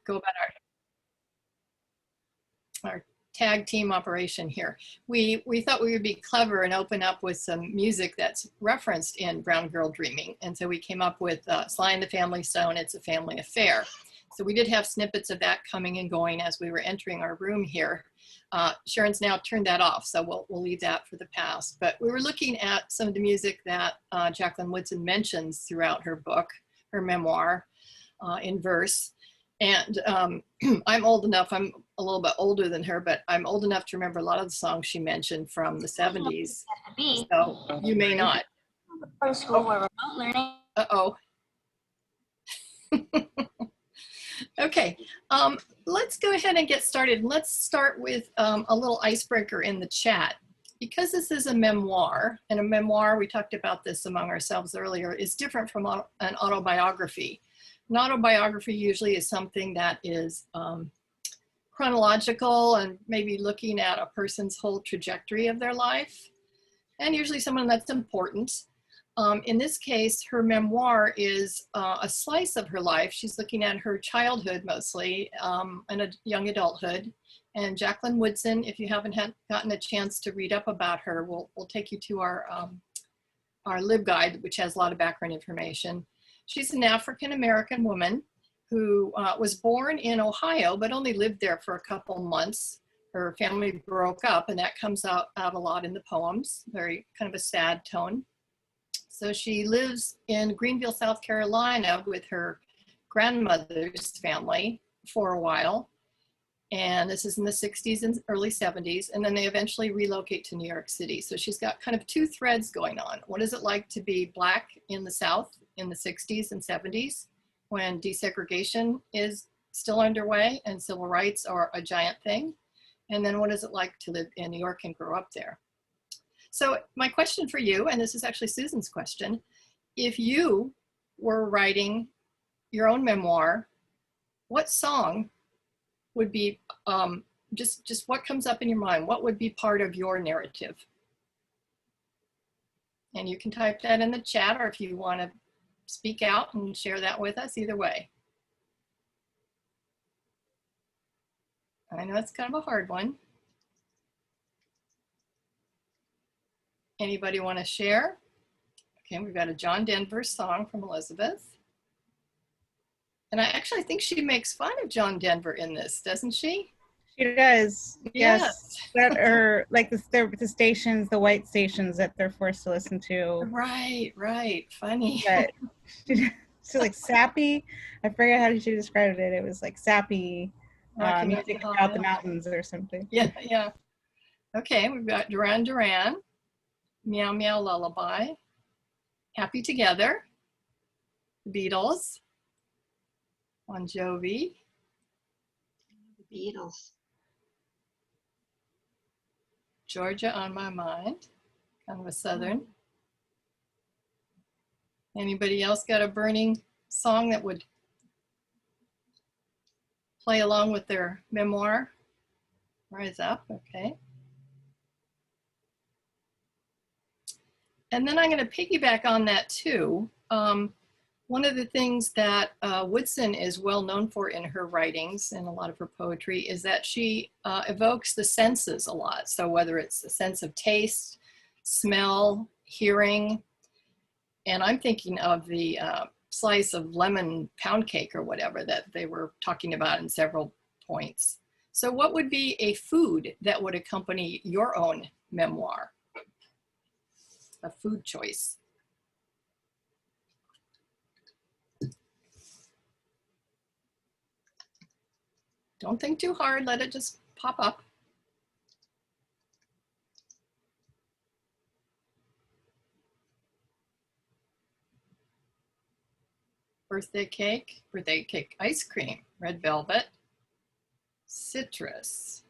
go about our tag team operation here. We thought we would be clever and open up with some music that's referenced in Brown Girl Dreaming. And so we came up with Sly and the Family Stone, It's a Family Affair. So we did have snippets of that coming and going as we were entering our room here. Sharon's now turned that off, so we'll leave that for the past. But we were looking at some of the music that Jacqueline Woodson mentions throughout her book, her memoir, in verse. And I'm old enough, I'm a little bit older than her, but I'm old enough to remember a lot of the songs she mentioned from the 70s. So you may not. From school where remote learning. Uh-oh. Okay, let's go ahead and get started. Let's start with a little icebreaker in the chat. Because this is a memoir, and a memoir, we talked about this among ourselves earlier, is different from an autobiography. An autobiography usually is something that is chronological and maybe looking at a person's whole trajectory of their life, and usually someone that's important. In this case, her memoir is a slice of her life. She's looking at her childhood mostly, and a young adulthood. And Jacqueline Woodson, if you haven't gotten a chance to read up about her, we'll take you to our LibGuide, which has a lot of background information. She's an African-American woman who was born in Ohio, but only lived there for a couple months. Her family broke up, and that comes out a lot in the poems, very kind of a sad tone. So she lives in Greenville, South Carolina with her grandmother's family for a while. And this is in the 60s and early 70s. And then they eventually relocate to New York City. So she's got kind of two threads going on. What is it like to be Black in the South in the 60s and 70s when desegregation is still underway and civil rights are a giant thing? And then what is it like to live in New York and grow up there? So my question for you, and this is actually Susan's question, if you were writing your own memoir, what song would be, just what comes up in your mind? What would be part of your narrative? And you can type that in the chat, or if you want to speak out and share that with us, either way. I know it's kind of a hard one. Anybody want to share? Okay, we've got a John Denver song from Elizabeth. And I actually think she makes fun of John Denver in this, doesn't she? She does. Yes. That are like the stations, the white stations that they're forced to listen to. Right, right. Funny. But she's like sappy. I forget how she described it. It was like sappy music about the mountains or something. Yeah, yeah. Okay, we've got Duran Duran, Meow Meow Lullaby, Happy Together, the Beatles, Bon Jovi. The Beatles. Georgia on My Mind, kind of a Southern. Anybody else got a burning song that would play along with their memoir? Rise Up, okay. And then I'm going to piggyback on that too. One of the things that Woodson is well known for in her writings and a lot of her poetry is that she evokes the senses a lot. So whether it's a sense of taste, smell, hearing, and I'm thinking of the slice of lemon pound cake or whatever that they were talking about in several points. So what would be a food that would accompany your own memoir? A food choice. Don't think too hard, let it just pop up. Birthday cake ice cream, red velvet, citrus,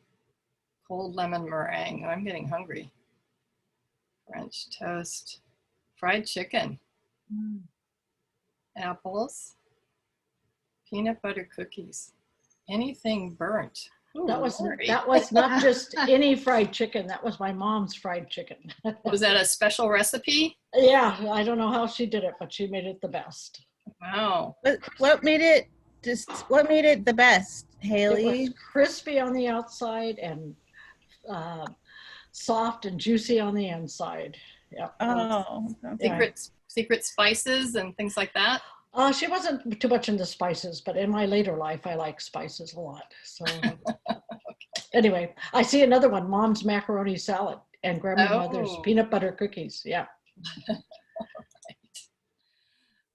cold lemon meringue. I'm getting hungry. French toast, fried chicken, apples, peanut butter cookies, anything burnt. Ooh, that was not just any fried chicken. That was my mom's fried chicken. Was that a special recipe? Yeah, I don't know how she did it, but she made it the best. Wow. What made it just what made it the best, It Haley? was crispy on the outside and soft and juicy on the inside. Yeah. Oh, okay. Secret spices and things like that. She wasn't too much into spices, but in my later life, I like spices a lot. So anyway, I see another one, Mom's macaroni salad and grandmother's Oh. peanut butter cookies. Yeah.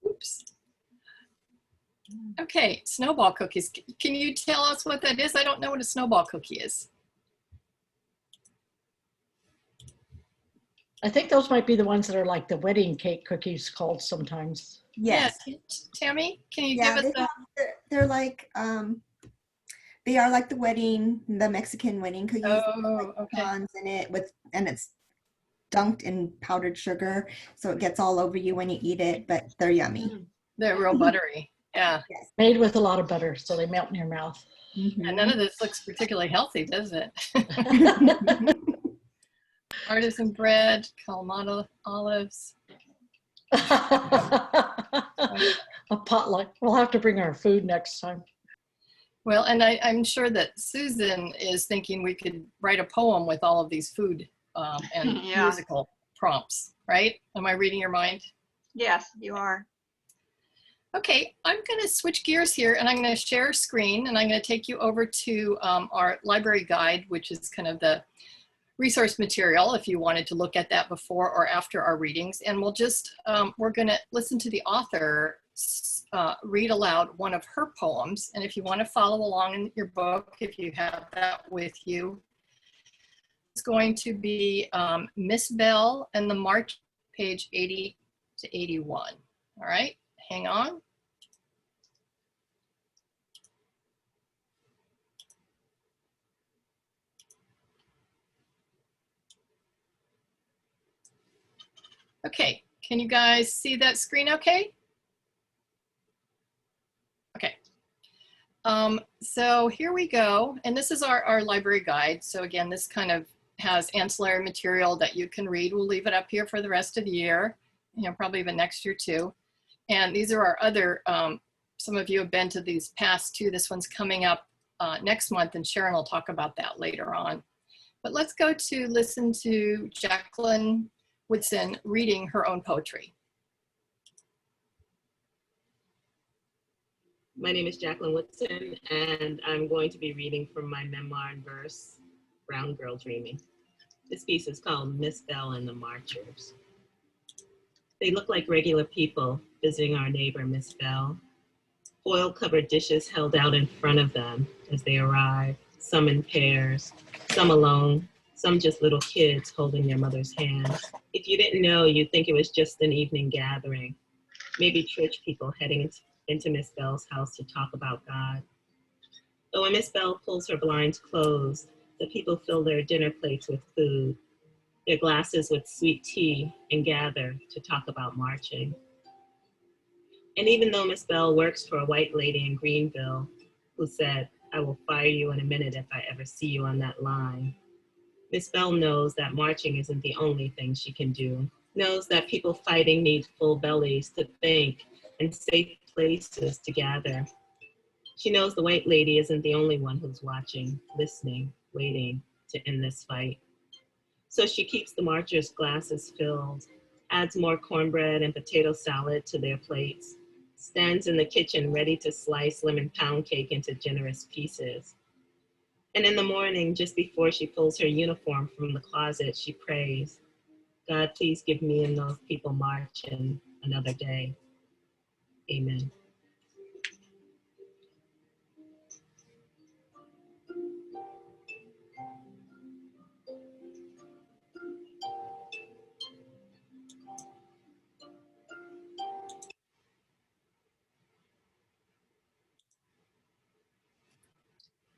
Oops. Okay, snowball cookies. Can you tell us what that is? I don't know what a snowball cookie is. I think those might be the ones that are like the wedding cake cookies called sometimes. Yes. Yeah, Tammy, can you Yeah, give us they're like they are like the Mexican wedding cookies. Oh, okay. Pecans in it and it's dunked in powdered sugar, so it gets all over you when you eat it, but they're yummy. They're real buttery. Yeah. Yes. Made with a lot of butter, so they melt in your mouth. And none of this looks particularly healthy, does it? Artisan bread, Kalamata olives. A potluck. We'll have to bring our food next time. Well, and I'm sure that Susan is thinking we could write a poem with all of these food and Yeah. musical prompts, right? Am I reading your mind? Yes, you are. Okay, I'm going to switch gears here and I'm going to share a screen and I'm going to take you over to our library guide, which is kind of the resource material if you wanted to look at that before or after our readings. And we'll just, we're going to listen to the author read aloud one of her poems. And if you want to follow along in your book, if you have that with you, it's going to be Miss Bell and the March, page 80 to 81. All right, hang on. Okay, can you guys see that screen okay? Okay. So here we go. And this is our library guide. So again, this kind of has ancillary material that you can read. We'll leave it up here for the rest of the year, you know, probably even next year too. And these are our other, some of you have been to these past two. This one's coming up next month and Sharon will talk about that later on. But let's go to listen to Jacqueline Woodson reading her own poetry. My name is Jacqueline Woodson, and I'm going to be reading from my memoir in verse, Brown Girl Dreaming. This piece is called Miss Bell and the Marchers. They look like regular people visiting our neighbor, Miss Bell. Foil-covered dishes held out in front of them as they arrive, some in pairs, some alone, some just little kids holding their mother's hands. If you didn't know, you'd think it was just an evening gathering, maybe church people heading into Miss Bell's house to talk about God. But when Miss Bell pulls her blinds closed, the people fill their dinner plates with food, their glasses with sweet tea, and gather to talk about marching. And even though Miss Bell works for a white lady in Greenville who said, "I will fire you in a minute if I ever see you on that line," Miss Bell knows that marching isn't the only thing she can do, knows that people fighting need full bellies to think and safe places to gather. She knows the white lady isn't the only one who's watching, listening, waiting to end this fight. So she keeps the marchers' glasses filled, adds more cornbread and potato salad to their plates, stands in the kitchen ready to slice lemon pound cake into generous pieces. And in the morning, just before she pulls her uniform from the closet, she prays, "God, please give me and those people marching another day. Amen."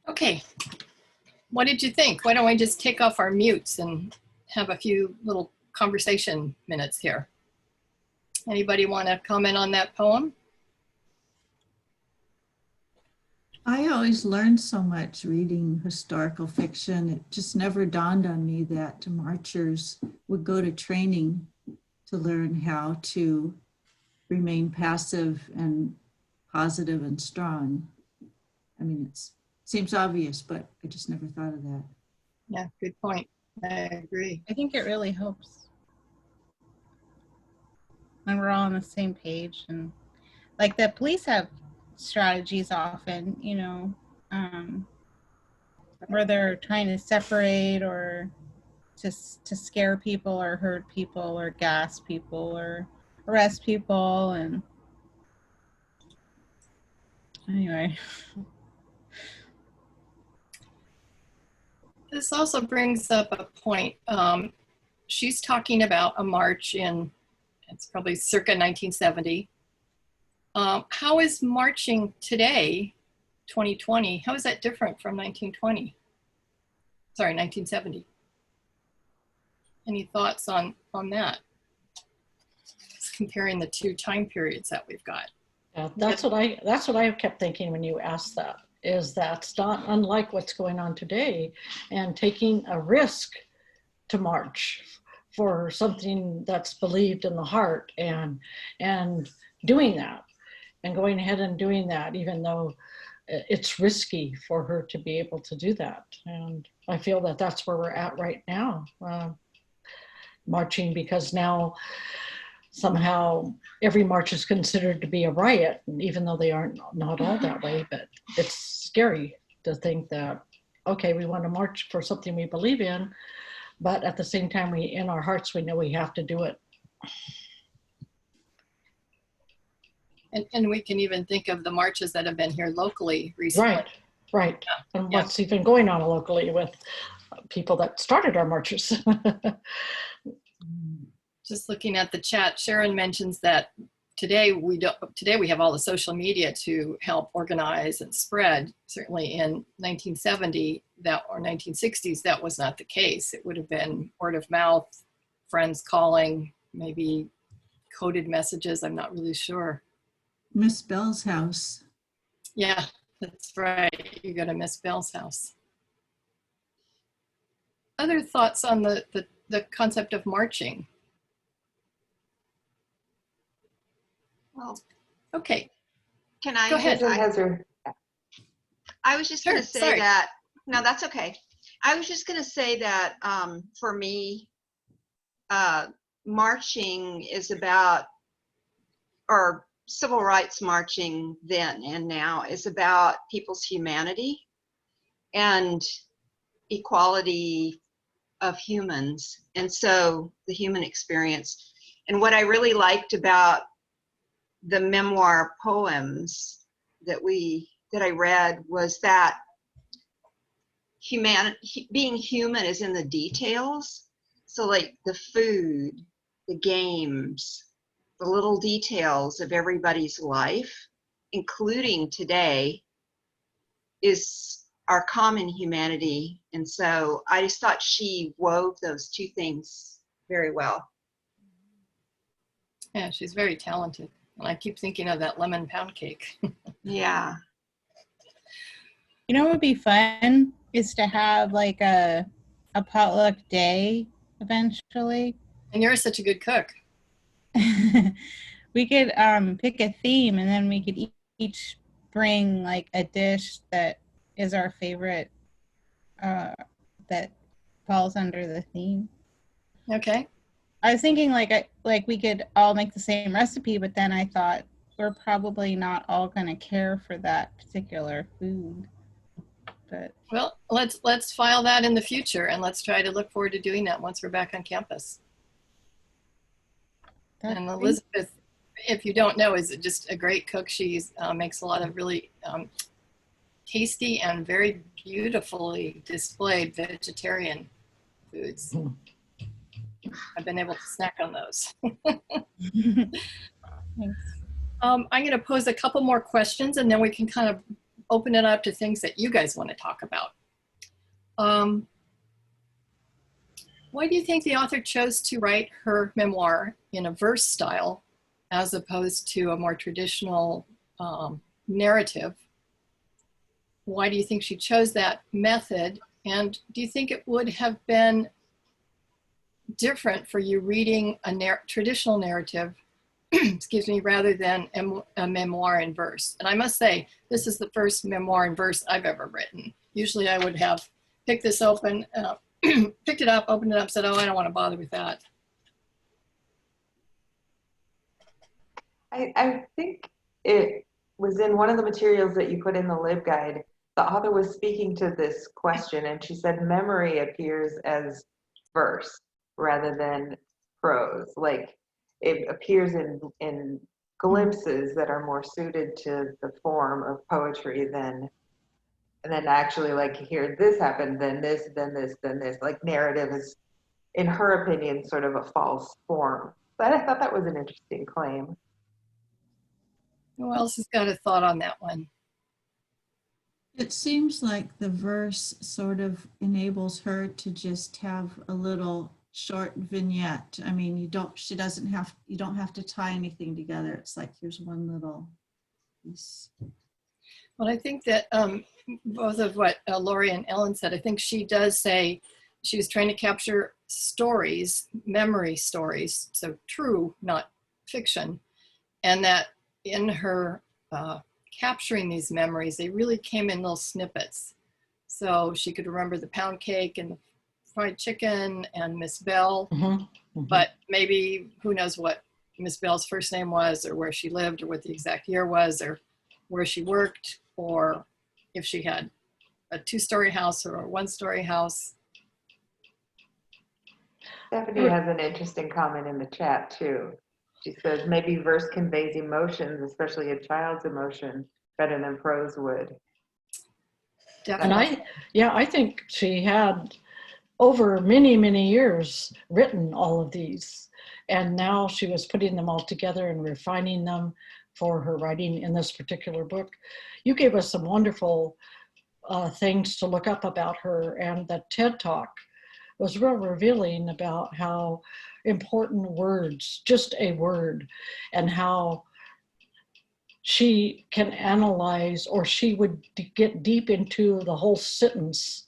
Okay, what did you think? Why don't we just take off our mutes and have a few little conversation minutes here? Anybody want to comment on that poem? I always learned so much reading historical fiction. It just never dawned on me that marchers would go to training to learn how to remain passive and positive and strong. I mean, it seems obvious, but I just never thought of that. Yeah, good point. I agree. I think it really helps when we're all on the same page, and like the police have strategies often, you know, where they're trying to separate or to scare people or hurt people or gas people or arrest people. And anyway, This also brings up a point. She's talking about a march in, it's probably circa 1970. How is marching today, 2020, how is that different from 1920? Sorry, 1970. Any thoughts on that? Just comparing the two time periods that we've got. Yeah, that's what I kept thinking when you asked that, is that's not unlike what's going on today, and taking a risk to march for something that's believed in the heart, and doing that and going ahead and doing that, even though it's risky for her to be able to do that. And I feel that that's where we're at right now, marching, because now somehow every march is considered to be a riot, even though they aren't, not all that way. But it's scary to think that, okay, we want to march for something we believe in, but at the same time, we, in our hearts, we know we have to do it. And we can even think of the marches that have been here locally recently. Right. And what's even going on locally with people that started our marches. Just looking at the chat, Sharon mentions that today we have all the social media to help organize and spread. Certainly in 1970 or 1960s, that was not the case. It would have been word of mouth, friends calling, maybe coded messages. I'm not really sure. Miss Bell's house. Yeah, that's right. You go to Miss Bell's house. Other thoughts on the concept of marching? Well, Okay, can I? go ahead. I was just going to Sure, say sorry. that. No, that's okay. I was just going to say that for me, marching is about, or civil rights marching then and now is about people's humanity and equality of humans. And so the human experience. And what I really liked about the memoir poems that I read was that being human is in the details. So like the food, the games, the little details of everybody's life, including today, is our common humanity. And so I just thought she wove those two things very well. Yeah, she's very talented. And I keep thinking of that lemon pound cake. Yeah. you know what would be fun is to have like a potluck day eventually. And you're such a good cook. We could pick a theme, and then we could each bring like a dish that is our favorite that falls under the theme. Okay. I was thinking like we could all make the same recipe, but then I thought we're probably not all going to care for that particular food. But Well, let's file that in the future, and let's try to look forward to doing that once we're back on campus. And Elizabeth, if you don't know, is just a great cook. She makes a lot of really tasty and very beautifully displayed vegetarian foods. I've been able to snack on those. Thanks. I'm going to pose a couple more questions, and then we can kind of open it up to things that you guys want to talk about. Why do you think the author chose to write her memoir in a verse style as opposed to a more traditional narrative? Why do you think she chose that method? And do you think it would have been different for you reading a traditional narrative excuse me, rather than a memoir in verse. And I must say, this is the first memoir in verse I've ever written. Usually I would have picked this open, picked it up, opened it up, said, oh, I don't want to bother with that. I think it was in one of the materials that you put in the LibGuide. The author was speaking to this question, and she said memory appears as verse rather than prose. Like it appears in glimpses that are more suited to the form of poetry than, and then actually like here this happened, then this, then this, then this. Like narrative is, in her opinion, sort of a false form. But I thought that was an interesting claim. Who else has got a thought on that one? It seems like the verse sort of enables her to just have a little short vignette. I mean, you don't have to tie anything together. It's like here's one little piece. Well, I think that both of what Lori and Ellen said, I think she does say she was trying to capture stories, memory stories, so true, not fiction, and that in her capturing these memories, they really came in little snippets. So she could remember the pound cake and the fried chicken and Miss Bell, but maybe who knows what Miss Bell's first name was, or where she lived, or what the exact year was, or where she worked, or if she had a 2-story house or a 1-story house. Stephanie has an interesting comment in the chat too. She says maybe verse conveys emotions, especially a child's emotion, better than prose would. Definitely. And I think she had over many, many years written all of these. And now she was putting them all together and refining them for her writing in this particular book. You gave us some wonderful things to look up about her, and the TED Talk was real revealing about how important words, just a word, and how she can analyze, or she would get deep into the whole sentence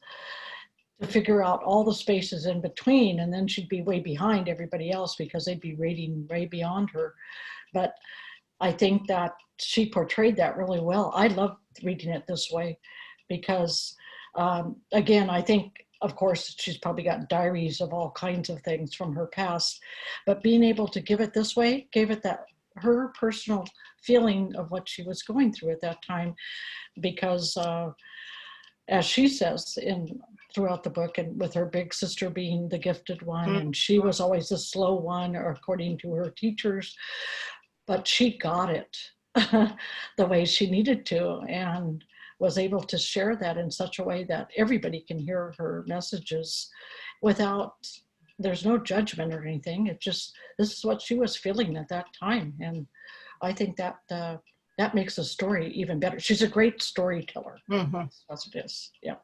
to figure out all the spaces in between, and then she'd be way behind everybody else because they'd be reading way beyond her. But I think that she portrayed that really well. I loved reading it this way because, again, I think, of course, she's probably got diaries of all kinds of things from her past, but being able to give it this way gave it that her personal feeling of what she was going through at that time, because as she says throughout the book, and with her big sister being the gifted one, and she was always the slow one, or according to her teachers, but she got it the way she needed to, and was able to share that in such a way that everybody can hear her messages without, there's no judgment or anything. It just, this is what she was feeling at that time. And I think that that makes the story even better. She's a great storyteller. That's what it is. Yeah.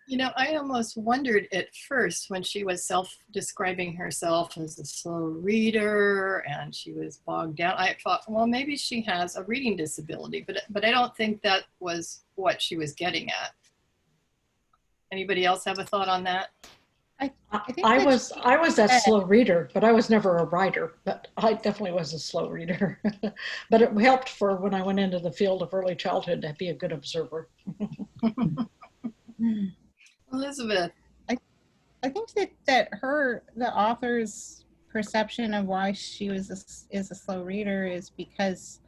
You know, I almost wondered at first when she was self-describing herself as a slow reader and she was bogged down. I thought, well, maybe she has a reading disability, but I don't think that was what she was getting at. Anybody else have a thought on that? I was that slow reader, but I was never a writer, but I definitely was a slow reader. But it helped for when I went into the field of early childhood to be a good observer. Elizabeth. I think that the author's perception of why she is a slow reader is because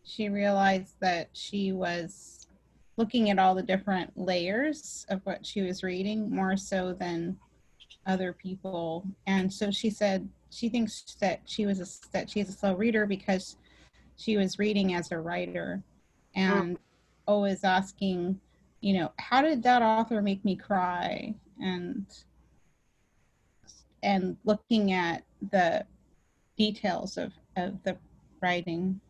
she realized that she was looking at all the different layers of what she was reading more so than other people. And so she said she thinks that she's a slow reader because she was reading as a writer and always asking, you know, how did that author make me cry? And looking at the details of the writing.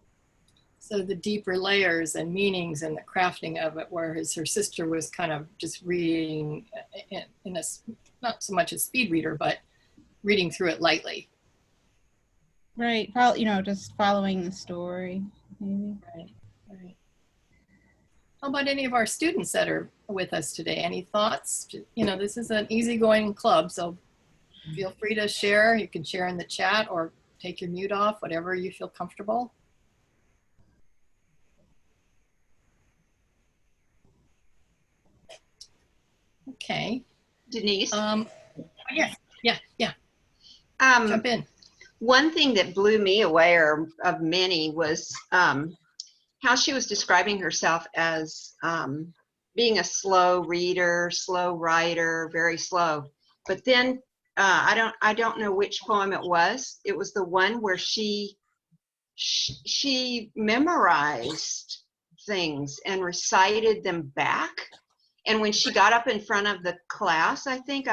So the deeper layers and meanings and the crafting of it, whereas her sister was kind of just reading in a, not so much a speed reader, but reading through it lightly. Right, you know, just following the story, maybe. Right. How about any of our students that are with us today? Any thoughts? You know, this is an easygoing club, so feel free to share. You can share in the chat or take your mute off, whatever you feel comfortable. Okay. Denise? Yes, yeah. Jump in. One thing that blew me away, or of many, was how she was describing herself as being a slow reader, slow writer, very slow. But then I don't know which poem it was. It was the one where she memorized things and recited them back. And when she got up in front of the class, I think,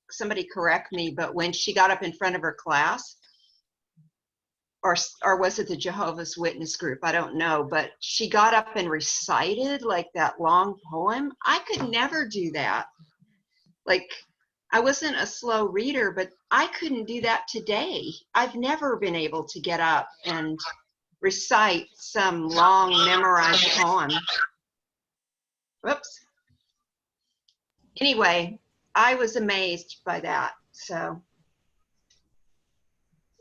somebody correct me, but when she got up in front of her class, or was it the Jehovah's Witness group? I don't know, but she got up and recited like that long poem. I could never do that. Like, I wasn't a slow reader, but I couldn't do that today. I've never been able to get up and recite some long memorized poem. Whoops. Anyway, I was amazed by that. So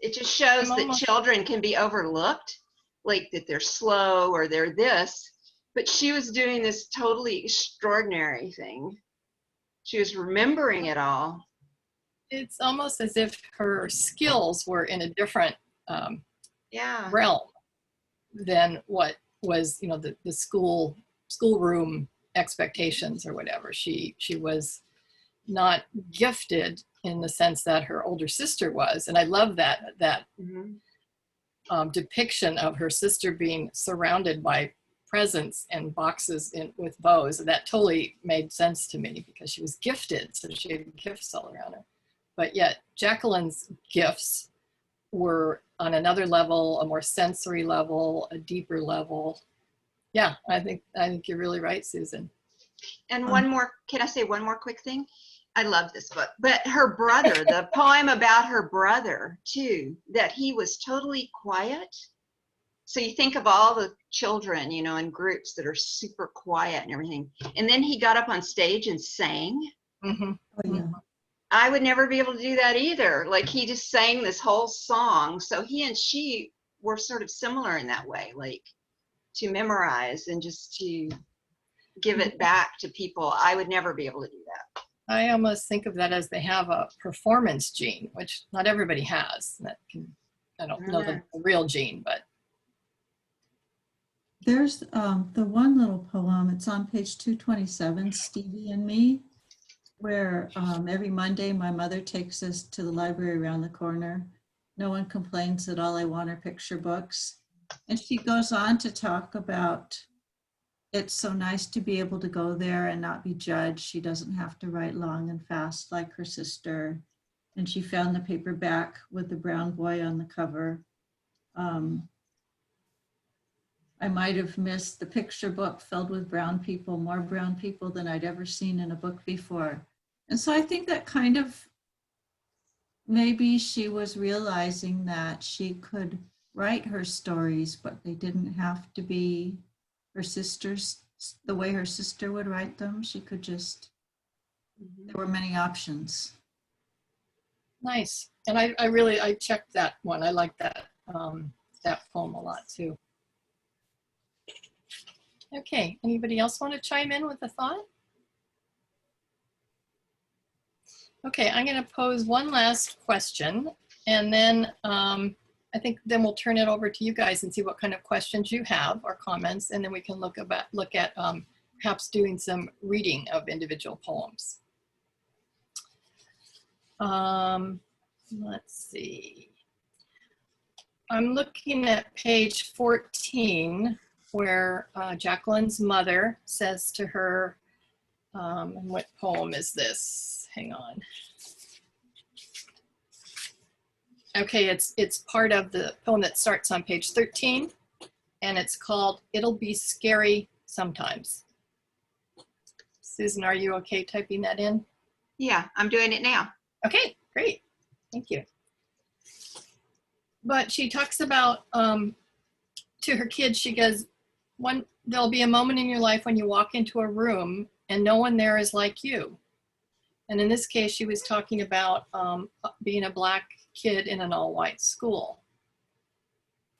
it just shows that children can be overlooked, like that they're slow or they're this, but she was doing this totally extraordinary thing. She was remembering it all. It's almost as if her skills were in a different realm than what was, the schoolroom expectations or whatever. She was not gifted in the sense that her older sister was, and I love that depiction of her sister being surrounded by presents and boxes with bows. That totally made sense to me because she was gifted, so she had gifts all around her. But yet Jacqueline's gifts were on another level, a more sensory level, a deeper level. Yeah, I think you're really right, Susan. And one more, can I say one more quick thing? I love this book, but her brother, the poem about her brother too, that he was totally quiet. So you think of all the children, in groups that are super quiet and everything. And then he got up on stage and sang. Mm-hmm. Oh, yeah. I would never be able to do that either. Like, he just sang this whole song. So he and she were sort of similar in that way, like to memorize and just to give it back to people. I would never be able to do that. I almost think of that as they have a performance gene, which not everybody has. I don't know the real gene, but. There's the one little poem, it's on page 227, Stevie and Me, where every Monday my mother takes us to the library around the corner. No one complains that all I want are picture books. And she goes on to talk about it's so nice to be able to go there and not be judged. She doesn't have to write long and fast like her sister. And she found the paperback with the brown boy on the cover. I might have missed the picture book filled with brown people, more brown people than I'd ever seen in a book before. And so I think that kind of, maybe she was realizing that she could write her stories, but they didn't have to be her sister's, the way her sister would write them. She could just, there were many options. Nice. And I checked that one. I like that, that poem a lot too. Okay, anybody else want to chime in with a thought? Okay, I'm going to pose one last question, and then I think then we'll turn it over to you guys and see what kind of questions you have or comments, and then we can look at perhaps doing some reading of individual poems. Let's see. I'm looking at page 14, where Jacqueline's mother says to her, and what poem is this? Hang on. Okay, it's part of the poem that starts on page 13, and it's called It'll Be Scary Sometimes. Susan, are you okay typing that in? Yeah, I'm doing it now. Okay, great. Thank you. But she talks about, to her kids, she goes, there'll be a moment in your life when you walk into a room and no one there is like you. And in this case, she was talking about being a Black kid in an all-white school.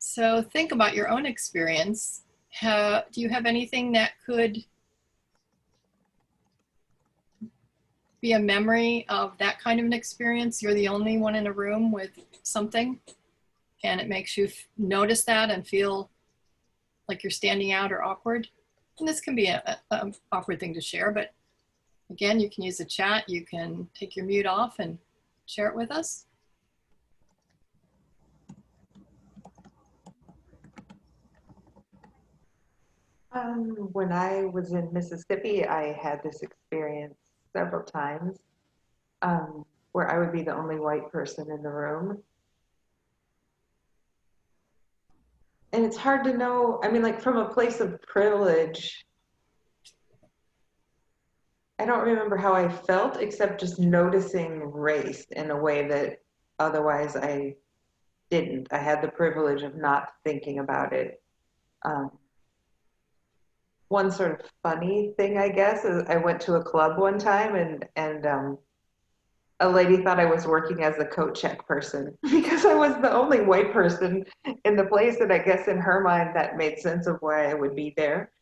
So think about your own experience. Do you have anything that could be a memory of that kind of an experience? You're the only one in a room with something, and it makes you notice that and feel like you're standing out or awkward. And this can be an awkward thing to share, but again, you can use the chat. You can take your mute off and share it with us. When I was in Mississippi, I had this experience several times where I would be the only white person in the room. And it's hard to know, I mean, like from a place of privilege, I don't remember how I felt except just noticing race in a way that otherwise I didn't. I had the privilege of not thinking about it. One sort of funny thing, I guess, is I went to a club one time and a lady thought I was working as a coat check person because I was the only white person in the place, and I guess in her mind that made sense of why I would be there.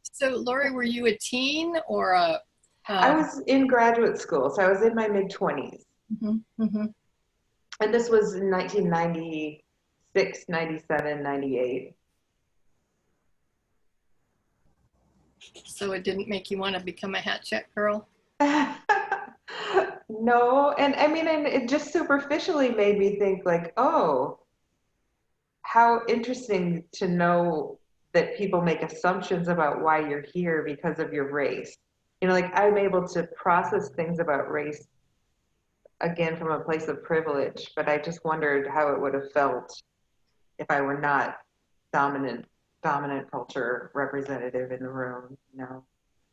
So Lori, were you a teen or a? I was in graduate school, so I was in my mid-20s. Mm-hmm, mm-hmm. And this was in 1996, 97, 98. So it didn't make you want to become a hat check girl? No, and I mean, and it just superficially made me think like, oh, how interesting to know that people make assumptions about why you're here because of your race. You know, like I'm able to process things about race again from a place of privilege, but I just wondered how it would have felt if I were not dominant culture representative in the room, you know.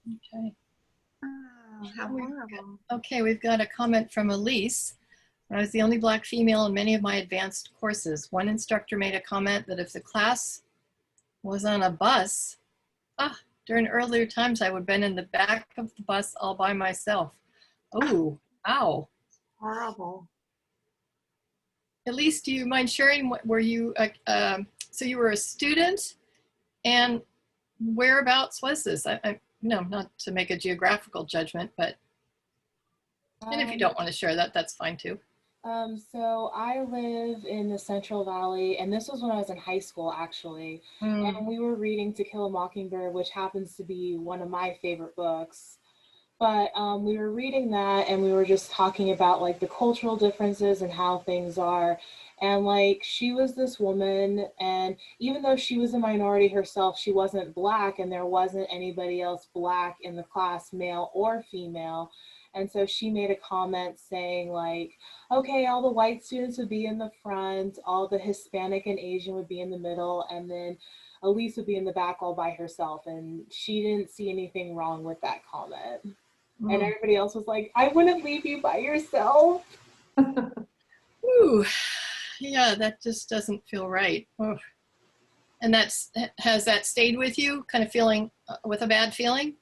Okay. Oh, how horrible. Okay, we've got a comment from Elise. I was the only Black female in many of my advanced courses. One instructor made a comment that if the class was on a bus, during earlier times I would have been in the back of the bus all by myself. Oh, wow. Horrible. Elise, do you mind sharing, were you, so you were a student, and whereabouts was this? No, not to make a geographical judgment, but, and if you don't want to share that, that's fine too. So I live in the Central Valley, and this was when I was in high school, actually. And we were reading To Kill a Mockingbird, which happens to be one of my favorite books. But we were reading that, and we were just talking about like the cultural differences and how things are. And like, she was this woman, and even though she was a minority herself, she wasn't Black, and there wasn't anybody else Black in the class, male or female. And so she made a comment saying like, okay, all the white students would be in the front, all the Hispanic and Asian would be in the middle, and then Elise would be in the back all by herself. And she didn't see anything wrong with that comment. And everybody else was like, I wouldn't leave you by yourself. Ooh, yeah, that just doesn't feel right. Oh. And has that stayed with you, kind of feeling with a bad feeling?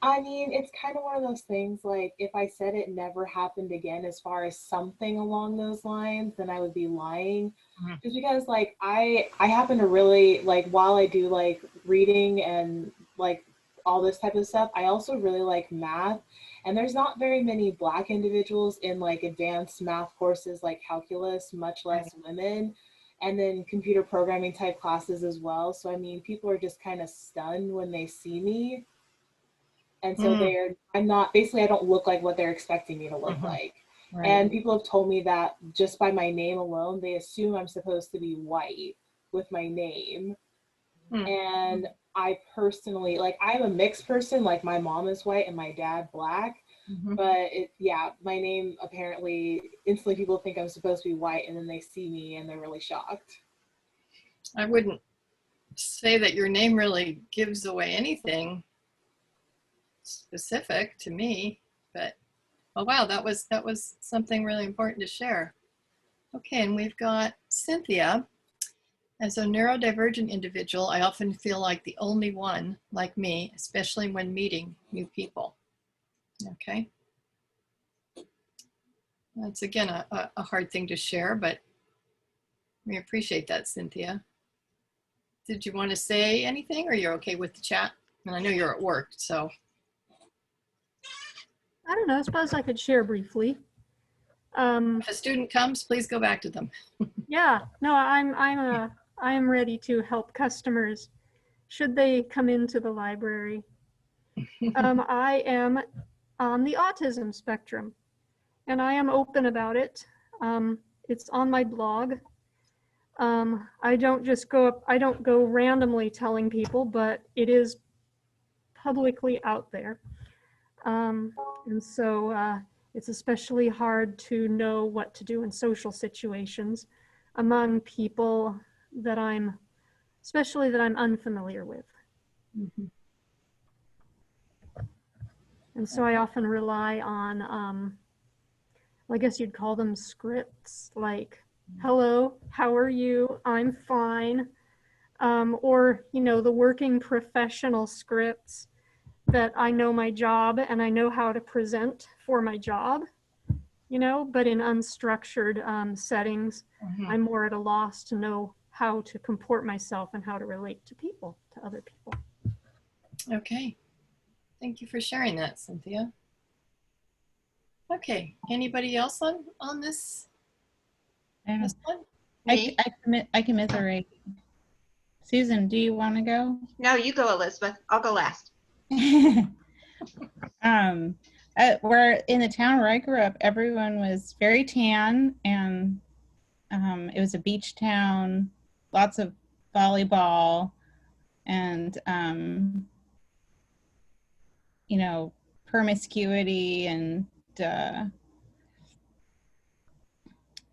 I mean, it's kind of one of those things, like if I said it never happened again as far as something along those lines, then I would be lying. Just because like I happen to really, like, while I do like reading and like all this type of stuff, I also really like math. And there's not very many Black individuals in like advanced math courses like calculus, much less women. And then computer programming type classes as well. So I mean, people are just kind of stunned when they see me. And so I'm not, basically I don't look like what they're expecting me to look like. Right. And people have told me that just by my name alone, they assume I'm supposed to be white with my name. And I personally, like, I'm a mixed person, like my mom is white and my dad Black. But my name apparently, instantly people think I'm supposed to be white, and then they see me and they're really shocked. I wouldn't say that your name really gives away anything specific to me, but oh wow, that was something really important to share. Okay, and we've got Cynthia. As a neurodivergent individual, I often feel like the only one like me, especially when meeting new people. Okay, that's again a hard thing to share, but We appreciate that, Cynthia. Did you want to say anything, or you're okay with the chat? And I know you're at work, so. I don't know, I suppose I could share briefly. If a student comes, please go back to them. Yeah, no, I am ready to help customers should they come into the library. I am on the autism spectrum, and I am open about it. It's on my blog. I don't just I don't go randomly telling people, but it is publicly out there. And so it's especially hard to know what to do in social situations among people that especially that I'm unfamiliar with. Mm-hmm. And so I often rely on, well, I guess you'd call them scripts, like, hello, how are you? I'm fine. Or, you know, the working professional scripts that I know my job and I know how to present for my job, you know, but in unstructured settings, I'm more at a loss to know how to comport myself and how to relate to people, to other people. Okay. Thank you for sharing that, Cynthia. Okay, anybody else on this one? I commiserate. Susan, do you want to go? No, you go, Elizabeth. I'll go last. Where in the town where I grew up, everyone was very tan, and it was a beach town, lots of volleyball, and you know, promiscuity, and I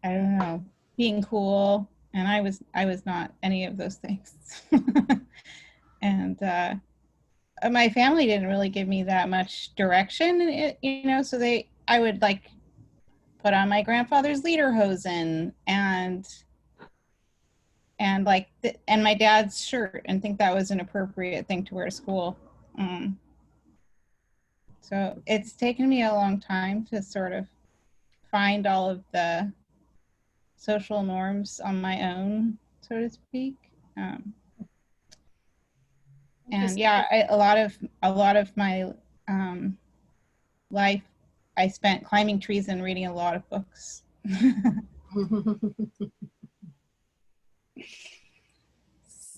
don't know, being cool, and I was not any of those things. And my family didn't really give me that much direction, you know, so I would like put on my grandfather's lederhosen and like and my dad's shirt and think that was an appropriate thing to wear to school. So it's taken me a long time to sort of find all of the social norms on my own, so to speak. And yeah, a lot of my life I spent climbing trees and reading a lot of books.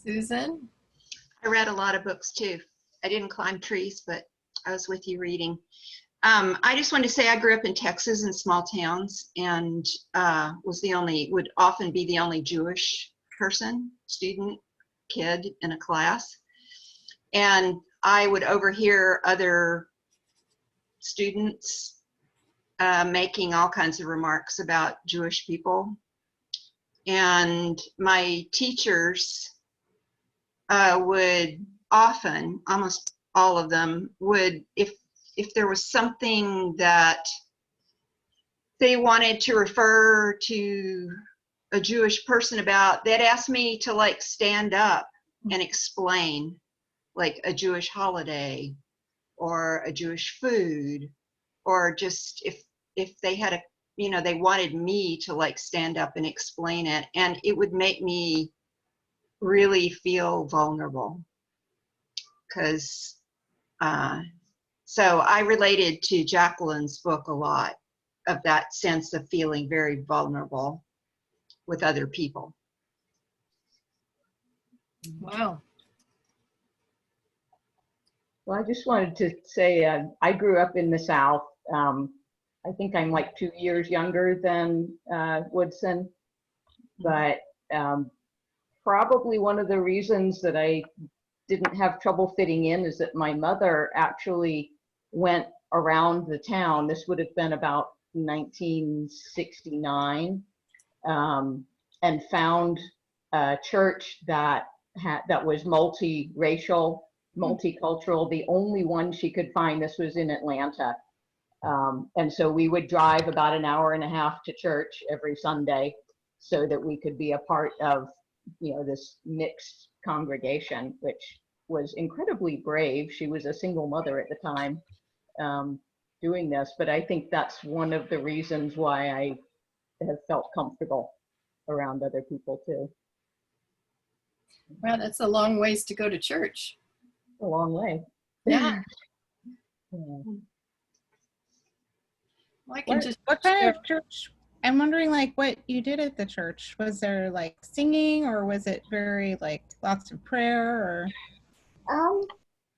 Susan? I read a lot of books too. I didn't climb trees, but I was with you reading. I just wanted to say I grew up in Texas in small towns, and would often be the only Jewish person, student, kid in a class. And I would overhear other students making all kinds of remarks about Jewish people. And my teachers would often, almost all of them, would, if there was something that they wanted to refer to a Jewish person about, they'd ask me to like stand up and explain like a Jewish holiday or a Jewish food, or just if they had a, you know, they wanted me to like stand up and explain it, and it would make me really feel vulnerable, because so I related to Jacqueline's book a lot, of that sense of feeling very vulnerable with other people. Wow. Well, I just wanted to say I grew up in the South. I think I'm like 2 years younger than Woodson, but probably one of the reasons that I didn't have trouble fitting in is that my mother actually went around the town. This would have been about 1969, and found a church that was multiracial, multicultural, the only one she could find. This was in Atlanta. And so we would drive about an hour and a half to church every Sunday so that we could be a part of, you know, this mixed congregation, which was incredibly brave. She was a single mother at the time, doing this, but I think that's one of the reasons why I have felt comfortable around other people too. Wow, that's a long ways to go to church. A long way. Yeah. Yeah. Well, I can just What kind share. of church? I'm wondering, like, what you did at the church. Was there like singing, or was it very like lots of prayer? Or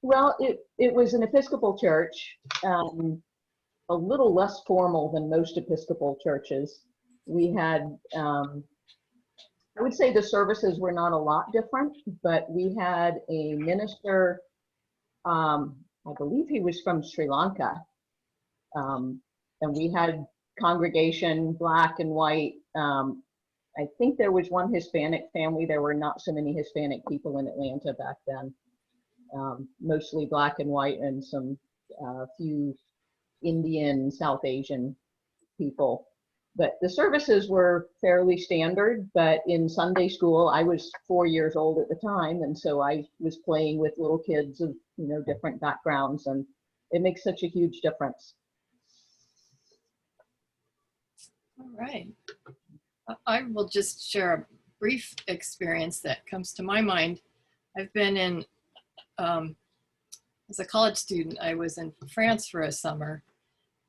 Well, it was an Episcopal church, a little less formal than most Episcopal churches. We had, I would say the services were not a lot different, but we had a minister, I believe he was from Sri Lanka, and we had congregation, black and white. I think there was one Hispanic family. There were not so many Hispanic people in Atlanta back then. Mostly black and white, and some few Indian, South Asian people. But the services were fairly standard. But in Sunday school, I was 4 years old at the time, and so I was playing with little kids of different backgrounds, and it makes such a huge difference. All right. I will just share a brief experience that comes to my mind. I've been in, as a college student, I was in France for a summer,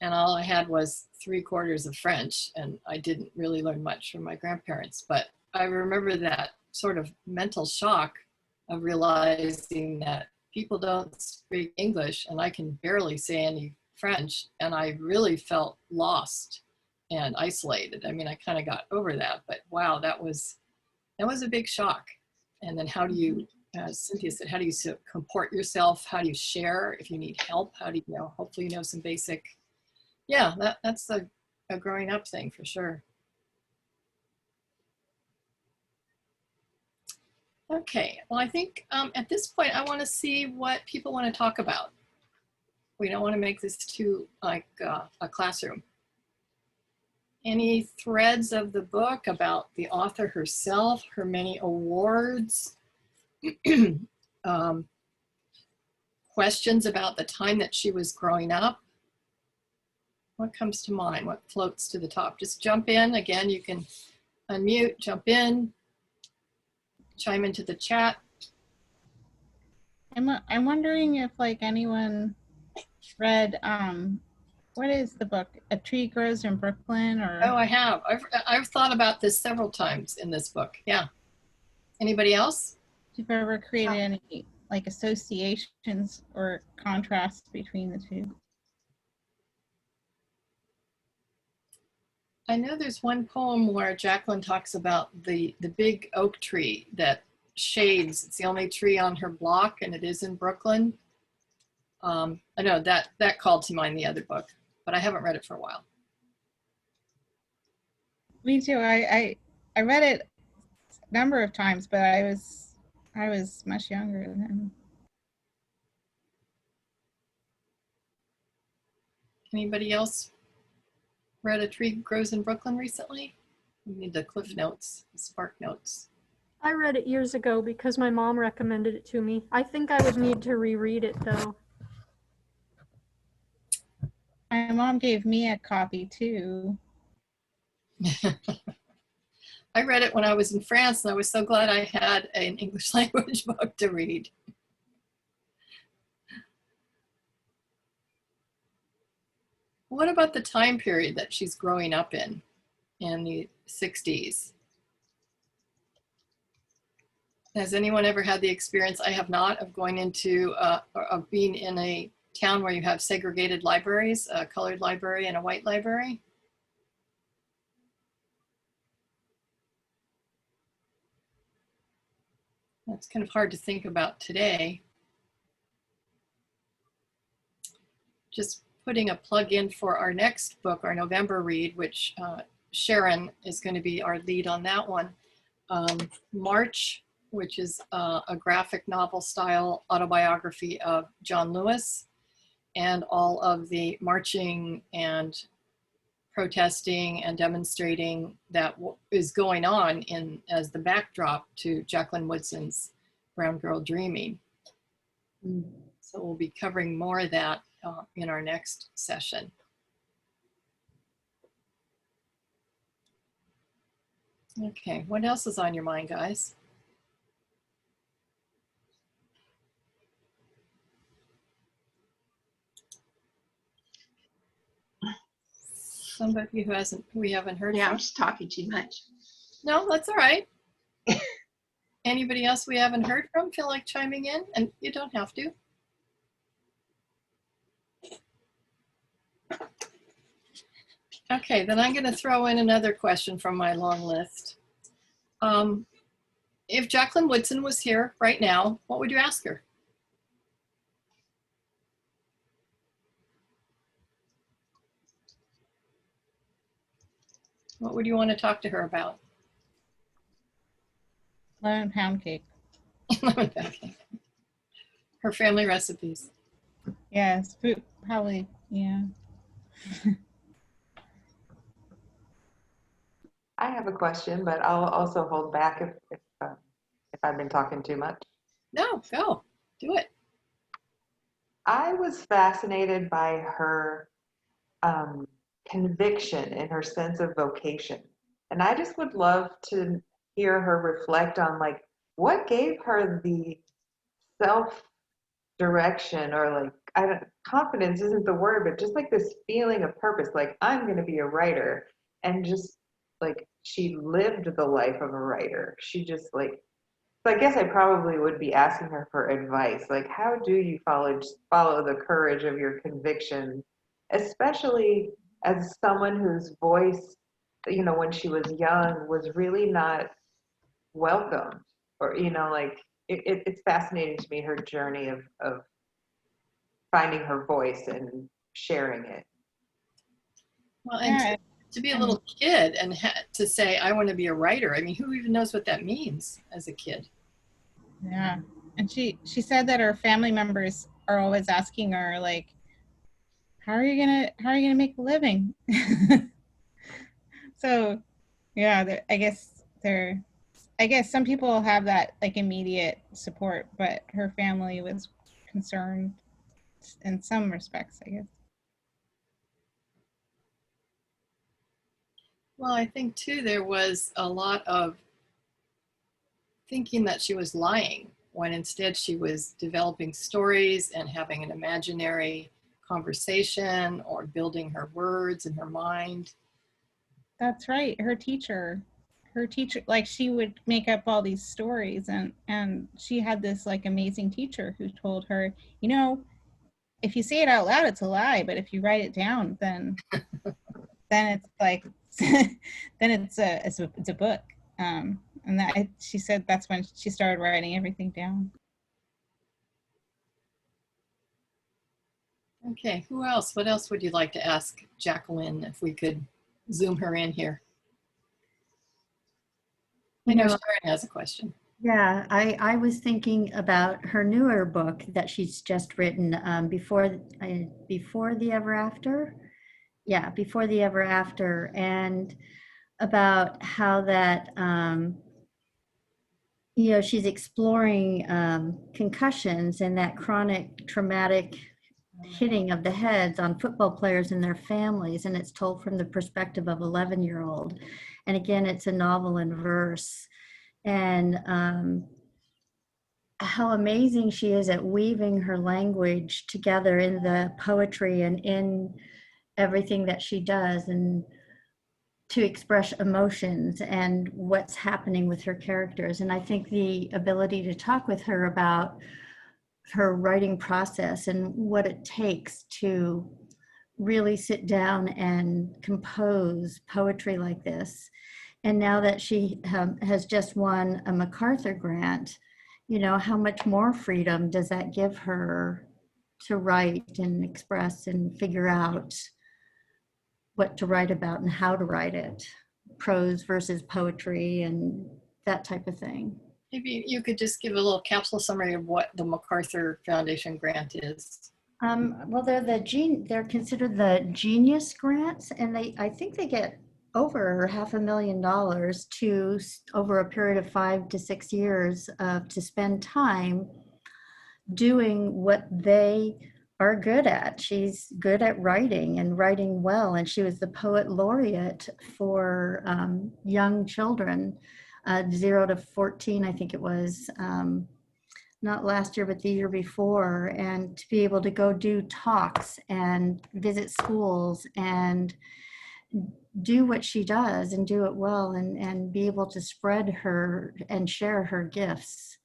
and all I had was 3/4 of French, and I didn't really learn much from my grandparents. But I remember that sort of mental shock of realizing that people don't speak English, and I can barely say any French, and I really felt lost and isolated. I mean, I kind of got over that, but wow, that was a big shock. And then how do you, as Cynthia said, how do you comport yourself? How do you share if you need help? How do you know, hopefully you know some basic, yeah, that's a growing up thing for sure. Okay, well, I think at this point, I want to see what people want to talk about. We don't want to make this too like a classroom. Any threads of the book about the author herself, her many awards, questions about the time that she was growing up? What comes to mind? What floats to the top? Just jump in. Again, you can unmute, jump in, chime into the chat. I'm wondering if like anyone read what is the book? A Tree Grows in Brooklyn, or? Oh, I have. I've thought about this several times in this book. Yeah. Anybody else? If you've ever created any like associations or contrasts between the two? I know there's one poem where Jacqueline talks about the big oak tree that shades. It's the only tree on her block, and it is in Brooklyn. I know that called to mind the other book, but I haven't read it for a while. Me too. I read it a number of times, but I was much younger then. Anybody else read A Tree Grows in Brooklyn recently? We need the Cliff Notes, the Spark Notes. I read it years ago because my mom recommended it to me. I think I would need to reread it though. My mom gave me a copy too. I read it when I was in France, and I was so glad I had an English language book to read. What about the time period that she's growing up in the 60s? Has anyone ever had the experience, I have not, of going into, of being in a town where you have segregated libraries, a colored library and a white library? That's kind of hard to think about today. Just putting a plug in for our next book, our November read, which Sharon is going to be our lead on that one. March, which is a graphic novel style autobiography of John Lewis, and all of the marching and protesting and demonstrating that is going on as the backdrop to Jacqueline Woodson's Brown Girl Dreaming. So we'll be covering more of that in our next session. Okay, what else is on your mind, guys? Somebody we haven't heard Yeah, I'm from? just talking too much. No, that's all right. Anybody else we haven't heard from feel like chiming in? And you don't have to. Okay, then I'm going to throw in another question from my long list. If Jacqueline Woodson was here right now, what would you ask her? What would you want to talk to her about? Lemon pound cake. Her family recipes. Yes, food, probably, yeah. I have a question, but I'll also hold back if I've been talking too much. No, go. Do it. I was fascinated by her conviction and her sense of vocation. And I just would love to hear her reflect on like what gave her the self direction, or like, I don't, confidence isn't the word, but just like this feeling of purpose, like I'm going to be a writer. And just like she lived the life of a writer. She just like, so I guess I probably would be asking her for advice. Like, how do you follow the courage of your conviction, especially as someone whose voice, you know, when she was young was really not welcomed, or, you know, like it's fascinating to me, her journey of finding her voice and sharing it. Well, and Yeah, to be a little kid and to say, I want to be a writer. I mean, who even knows what that means as a kid? yeah. And she said that her family members are always asking her, like, how are you gonna make a living? So yeah, I guess some people have that like immediate support, but her family was concerned in some respects, I guess. Well, I think too, there was a lot of thinking that she was lying when instead she was developing stories and having an imaginary conversation or building her words in her mind. That's right. Her teacher, like she would make up all these stories, and she had this like amazing teacher who told her, you know, if you say it out loud, it's a lie, but if you write it down, then it's like, then it's a book. And that she said that's when she started writing everything down. Okay, who else? What else would you like to ask Jacqueline if we could zoom her in here? I know Sharon has a question. Yeah, I was thinking about her newer book that she's just written, before the Ever After. Yeah, Before the Ever After, and about how that you know, she's exploring concussions and that chronic traumatic hitting of the heads on football players and their families, and it's told from the perspective of 11-year-old. And again, it's a novel in verse. And how amazing she is at weaving her language together in the poetry and in everything that she does, and to express emotions and what's happening with her characters. And I think the ability to talk with her about her writing process and what it takes to really sit down and compose poetry like this. And now that she has just won a MacArthur grant, you know, how much more freedom does that give her to write and express and figure out what to write about and how to write it, prose versus poetry and that type of thing. Maybe you could just give a little capsule summary of what the MacArthur Foundation grant is. Well, they're considered the Genius grants, and I think they get over $500,000 to over a period of 5 to 6 years to spend time doing what they are good at. She's good at writing and writing well, and she was the poet laureate for young children, 0 to 14, I think it was, not last year, but the year before, and to be able to go do talks and visit schools and do what she does and do it well, and be able to spread her and share her gifts.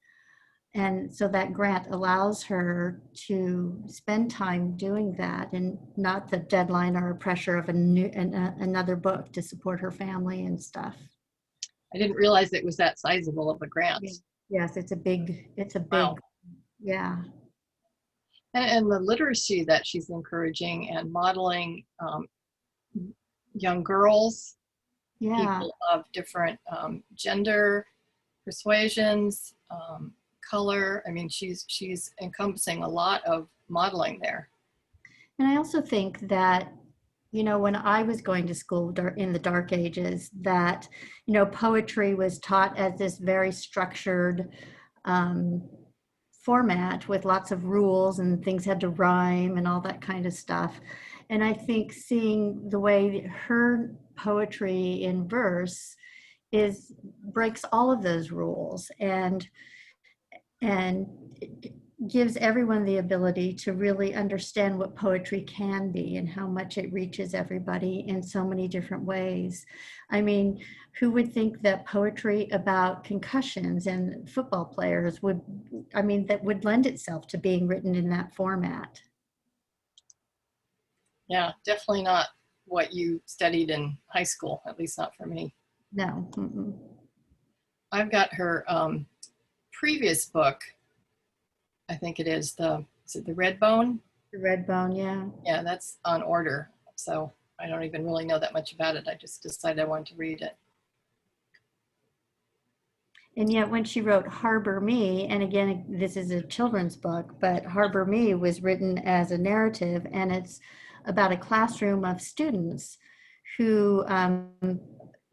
And so that grant allows her to spend time doing that, and not the deadline or pressure of another book to support her family and stuff. I didn't realize it was that sizable of a grant. Yes, it's a big, Wow. yeah. And the literacy that she's encouraging and modeling young girls, people of different gender, persuasions, color. I mean, she's encompassing a lot of modeling there. And I also think that, you know, when I was going to school in the dark ages, that, you know, poetry was taught as this very structured format with lots of rules, and things had to rhyme and all that kind of stuff. And I think seeing the way her poetry in verse breaks all of those rules, and gives everyone the ability to really understand what poetry can be and how much it reaches everybody in so many different ways. I mean, who would think that poetry about concussions and football players that would lend itself to being written in that format? Yeah, definitely not what you studied in high school, at least not for me. No. Mm-mm. I've got her previous book. I think is it the Red Bone? The Red Bone, yeah. Yeah, that's on order. So I don't even really know that much about it. I just decided I wanted to read it. And yet when she wrote Harbor Me, and again, this is a children's book, but Harbor Me was written as a narrative, and it's about a classroom of students who,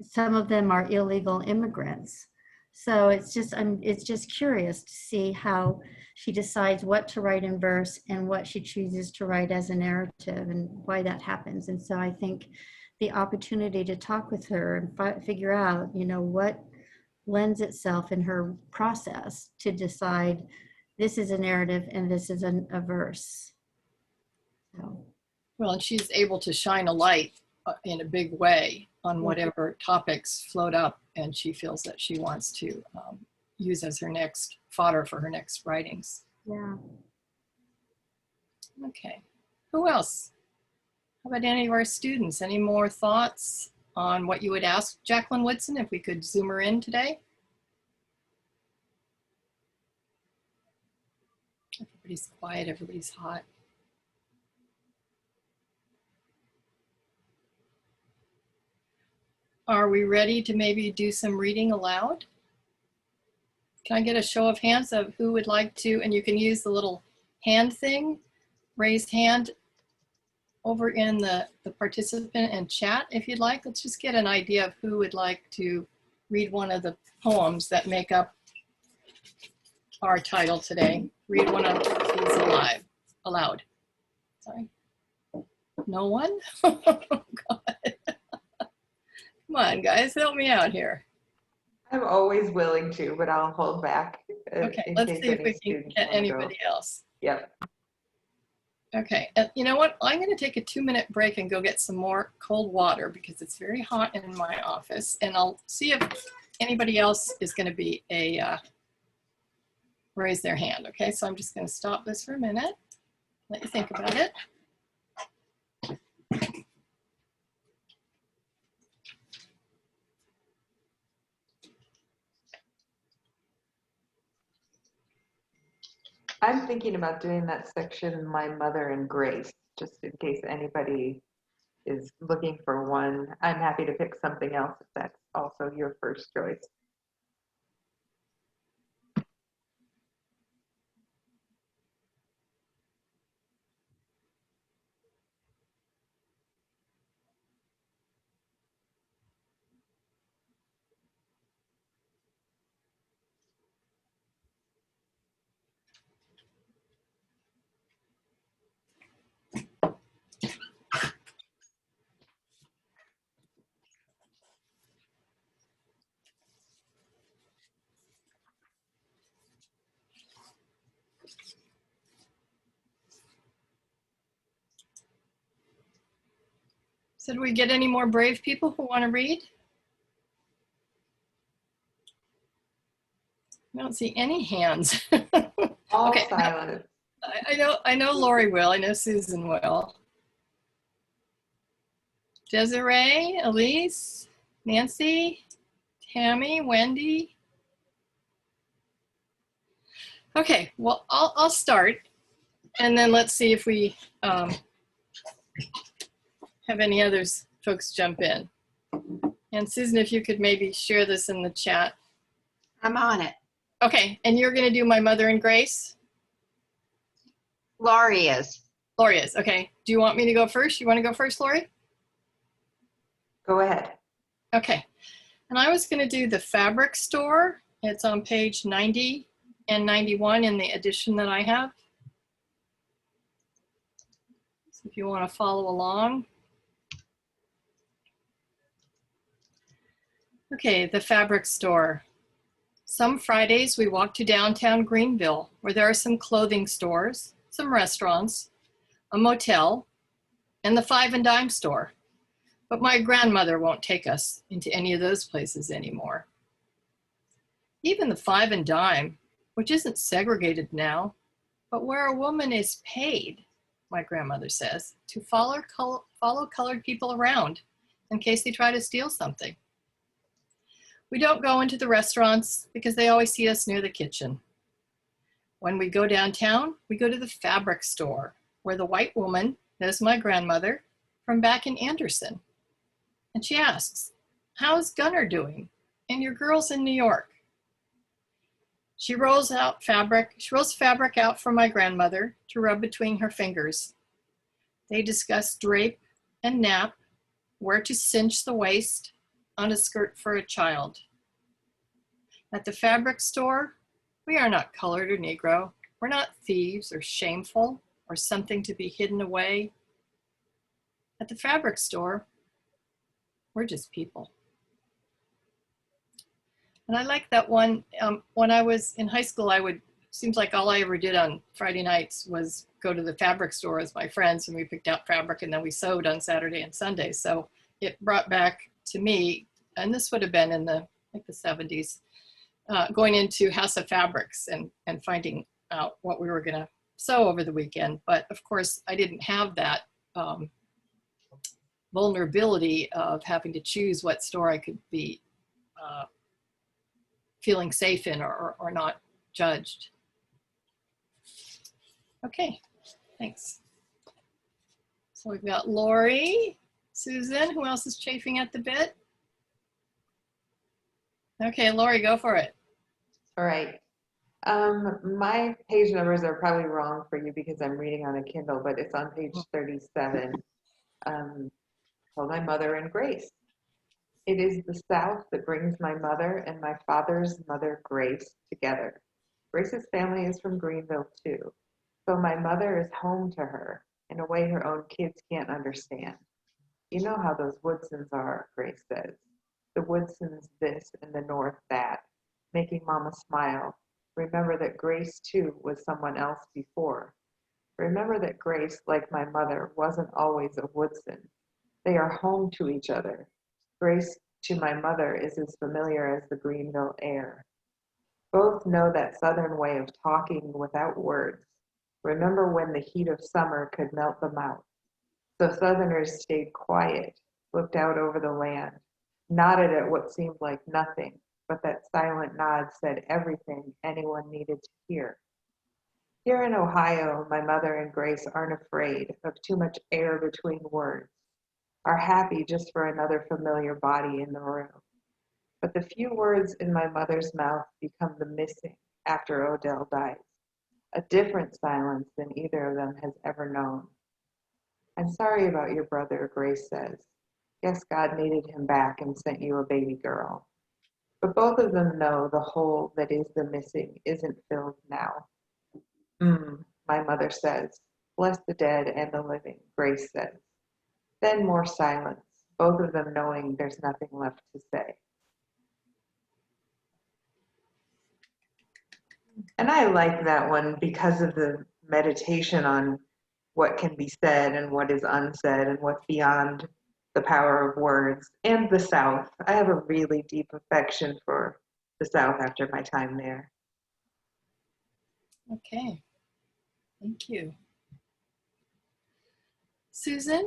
some of them are illegal immigrants. So it's just curious to see how she decides what to write in verse and what she chooses to write as a narrative, and why that happens. And so I think the opportunity to talk with her and figure out, you know, what lends itself in her process to decide this is a narrative and this is a verse. So. Well, and she's able to shine a light in a big way on whatever topics float up, and she feels that she wants to use as her next fodder for her next writings. Yeah. Okay. Who else? How about any of our students? Any more thoughts on what you would ask Jacqueline Woodson if we could zoom her in today? Everybody's quiet, everybody's hot. Are we ready to maybe do some reading aloud? Can I get a show of hands of who would like to, and you can use the little hand thing, raised hand over in the participant and chat if you'd like. Let's just get an idea of who would like to read one of the poems that make up our title today. Read one of these aloud. Sorry. No one? Oh, God. Come on, guys, help me out here. I'm always willing to, but I'll hold back. Okay, let's see if we can get anybody else. Yep. Okay, you know what? I'm going to take a 2-minute break and go get some more cold water because it's very hot in my office, and I'll see if anybody else is going to be raise their hand. Okay, so I'm just going to stop this for a minute. Let you think about it. I'm thinking about doing that section, My Mother and Grace, just in case anybody is looking for one. I'm happy to pick something else if that's also your first choice. So do we get any more brave people who want to read? I don't see any hands. All Okay, silent. I know Lori will. I know Susan will. Desiree, Elise, Nancy, Tammy, Wendy. Okay, well, I'll start, and then let's see if we have any others folks jump in. And Susan, if you could maybe share this in the chat. I'm on it. Okay, and you're going to do My Mother and Grace? Laurie is. Lori is, okay. Do you want me to go first? You want to go first, Lori? Go ahead. Okay, and I was going to do The Fabric Store. It's on page 90 and 91 in the edition that I have. So if you want to follow along. Okay, The Fabric Store. Some Fridays we walk to downtown Greenville, where there are some clothing stores, some restaurants, a motel, and the Five and Dime store. But my grandmother won't take us into any of those places anymore. Even the Five and Dime, which isn't segregated now, but where a woman is paid, my grandmother says, to follow colored people around in case they try to steal something. We don't go into the restaurants because they always see us near the kitchen. When we go downtown, we go to the Fabric Store, where the white woman knows my grandmother from back in Anderson. And she asks, "How's Gunnar doing? And your girls in New York?" She rolls fabric out for my grandmother to rub between her fingers. They discuss drape and nap, where to cinch the waist on a skirt for a child. At the Fabric Store, we are not colored or Negro. We're not thieves or shameful or something to be hidden away. At the Fabric Store, we're just people. And I like that one. When I was in high school, seems like all I ever did on Friday nights was go to the Fabric Store with my friends, and we picked out fabric and then we sewed on Saturday and Sunday. So it brought back to me, and this would have been in the 70s, going into House of Fabrics and finding out what we were gonna sew over the weekend. But of course, I didn't have that vulnerability of having to choose what store I could be feeling safe in or not judged. Okay, thanks. So we've got Lori, Susan, who else is chafing at the bit? Okay, Lori, go for it. All right. My page numbers are probably wrong for you because I'm reading on a Kindle, but it's on page 37. Called My Mother and Grace. It is the South that brings my mother and my father's mother, Grace, together. Grace's family is from Greenville, too. So my mother is home to her in a way her own kids can't understand. You know how those Woodsons are, Grace says. The Woodsons this and the North that, making Mama smile. Remember that Grace, too, was someone else before. Remember that Grace, like my mother, wasn't always a Woodson. They are home to each other. Grace to my mother is as familiar as the Greenville air. Both know that Southern way of talking without words. Remember when the heat of summer could melt them out. So Southerners stayed quiet, looked out over the land, nodded at what seemed like nothing, but that silent nod said everything anyone needed to hear. Here in Ohio, my mother and Grace aren't afraid of too much air between words, are happy just for another familiar body in the room. But the few words in my mother's mouth become the missing after Odell dies, a different silence than either of them has ever known. I'm sorry about your brother, Grace says. Guess God needed him back and sent you a baby girl. But both of them know the hole that is the missing isn't filled now. My mother says. Bless the dead and the living, Grace says. Then more silence, both of them knowing there's nothing left to say. And I like that one because of the meditation on what can be said and what is unsaid and what's beyond the power of words, and the South. I have a really deep affection for the South after my time there. Okay, thank you. Susan?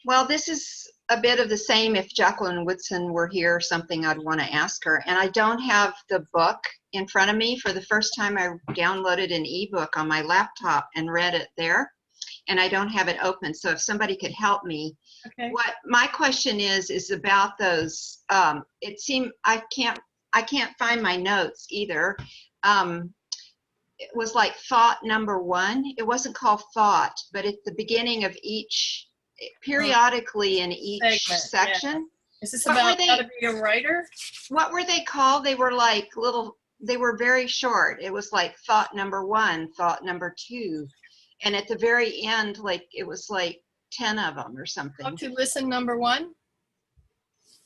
Well, this is a bit of the same. If Jacqueline Woodson were here, something I'd want to ask her. And I don't have the book in front of me. For the first time, I downloaded an ebook on my laptop and read it there. And I don't have it open. So if somebody could help me. Okay. What my question is about those, it seemed I can't find my notes either. It was like thought number 1. It wasn't called thought, but at the beginning of each, periodically in each section. Yeah. Is this about how to be a writer? What were they called? They were like they were very short. It was like thought number 1, thought number 2. And at the very end, like it was like 10 of them or something. How to listen, number 1?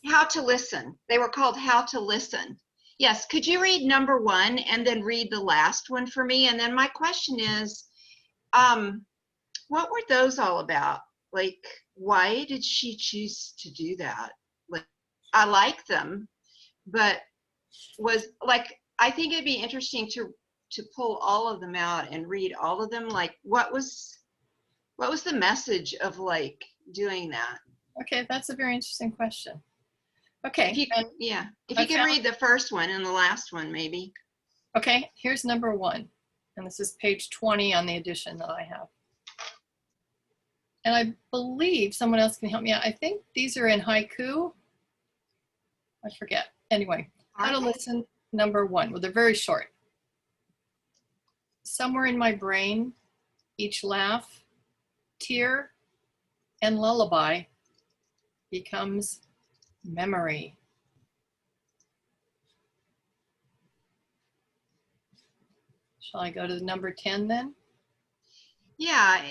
How to listen. They were called How to Listen. Yes, could you read number 1 and then read the last one for me? And then my question is, what were those all about? Like, why did she choose to do that? Like, I like them, but was like, I think it'd be interesting to pull all of them out and read all of them. Like, what was the message of like doing that? Okay, that's a very interesting question. Okay. If you could read the first one and the last one, maybe. Okay, here's number 1. And this is page 20 on the edition that I have. And I believe someone else can help me out. I think these are in haiku. I forget. Anyway, how to listen, number 1. Well, they're very short. Somewhere in my brain, each laugh, tear, and lullaby becomes memory. Shall I go to number 10 then? Yeah,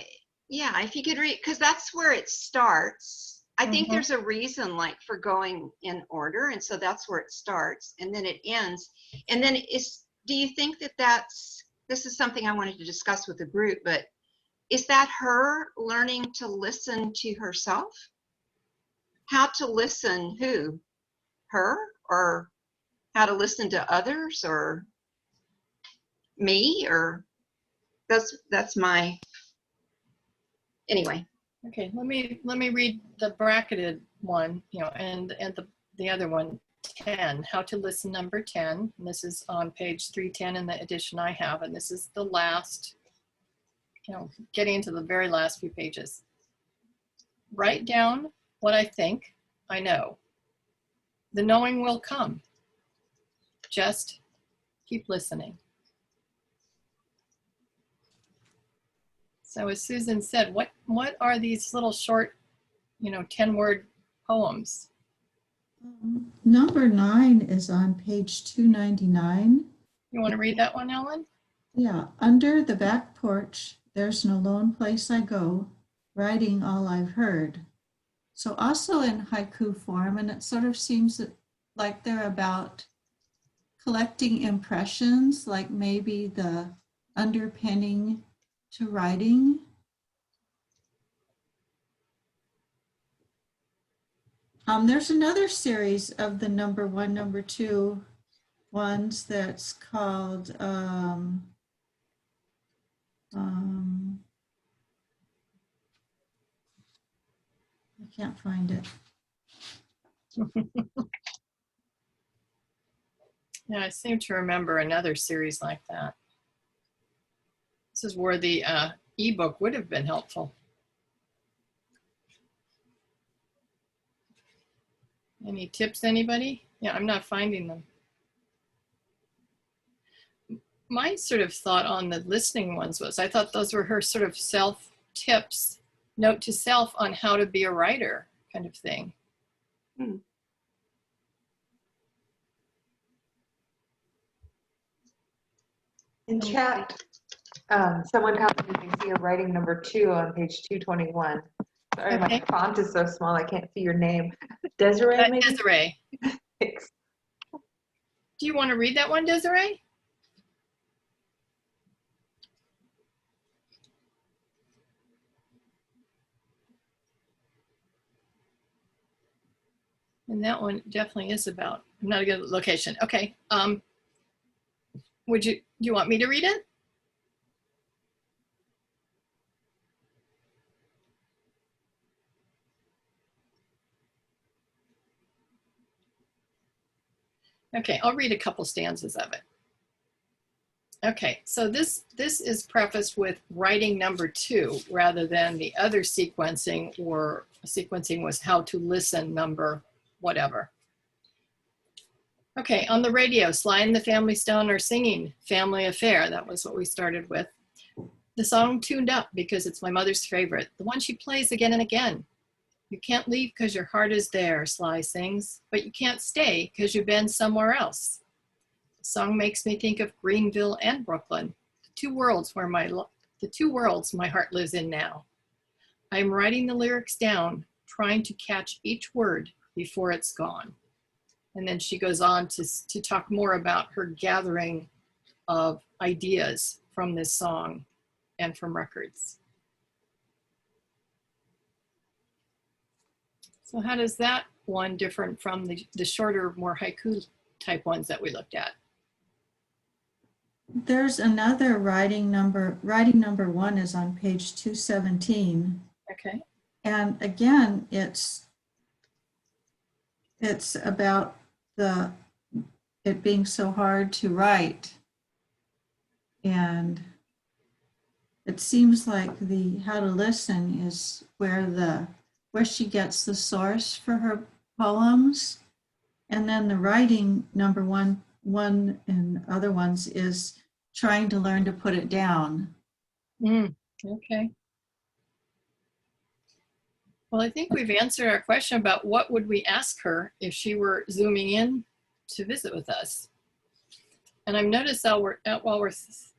if you could read, because that's where it starts. I think there's a reason like for going in order, and so that's where it starts, and then it ends. And then do you think that this is something I wanted to discuss with the group, but is that her learning to listen to herself? How to listen who? Her? Or how to listen to others? Or me? Or that's my, anyway. Okay, let me read the bracketed one, and the other one, 10, how to listen, number 10. And this is on page 310 in the edition I have, and this is the last, getting into the very last few pages. Write down what I think I know. The knowing will come. Just keep listening. So as Susan said, what are these little short, 10-word poems? Number 9 is on page 299. You want to read that one, Ellen? Yeah. Under the back porch, there's no lone place I go, writing all I've heard. So also in haiku form, and it sort of seems like they're about collecting impressions, like maybe the underpinning to writing. There's another series of the number 1, number 2 ones that's called I can't find it. Yeah, I seem to remember another series like that. This is where the ebook would have been helpful. Any tips, anybody? Yeah, I'm not finding them. My sort of thought on the listening ones was, I thought those were her sort of self-tips, note to self on how to be a writer kind of thing. In chat, someone commented they see a writing number 2 on page 221. Sorry, my font is so small I can't see your name. Desiree, maybe? Desiree. Thanks. Do you want to read that one, Desiree? And that one definitely is about, not a good location. Okay. Do you want me to read it? Okay, I'll read a couple stanzas of it. Okay, so this is prefaced with writing number 2 rather than the other sequencing, or sequencing was how to listen number whatever. Okay, on the radio, Sly and the Family Stone are singing Family Affair. That was what we started with. The song tuned up because it's my mother's favorite, the one she plays again and again. You can't leave because your heart is there, Sly sings, but you can't stay because you've been somewhere else. The song makes me think of Greenville and Brooklyn, the two worlds my heart lives in now. I'm writing the lyrics down, trying to catch each word before it's gone. And then she goes on to talk more about her gathering of ideas from this song and from records. So how does that one different from the shorter, more haiku type ones that we looked at? There's another writing number 1 is on page 217. Okay. And again, it's about it being so hard to write. And it seems like the how to listen is where she gets the source for her poems. And then the writing number one and other ones is trying to learn to put it down. Okay. Well, I think we've answered our question about what would we ask her if she were zooming in to visit with us. And I've noticed that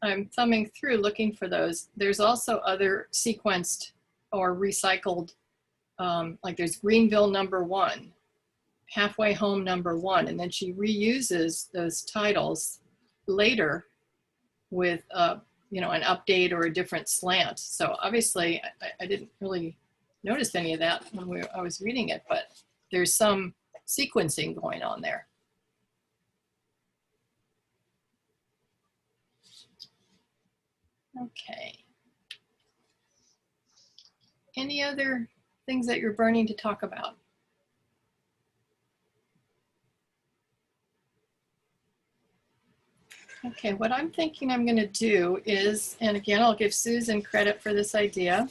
I'm thumbing through looking for those, there's also other sequenced or recycled, like there's Greenville number 1, Halfway Home number 1, and then she reuses those titles later with an update or a different slant. So obviously I didn't really notice any of that when I was reading it, but there's some sequencing going on there. Okay. Any other things that you're burning to talk about? Okay, what I'm thinking I'm going to do is, and again, I'll give Susan credit for this idea.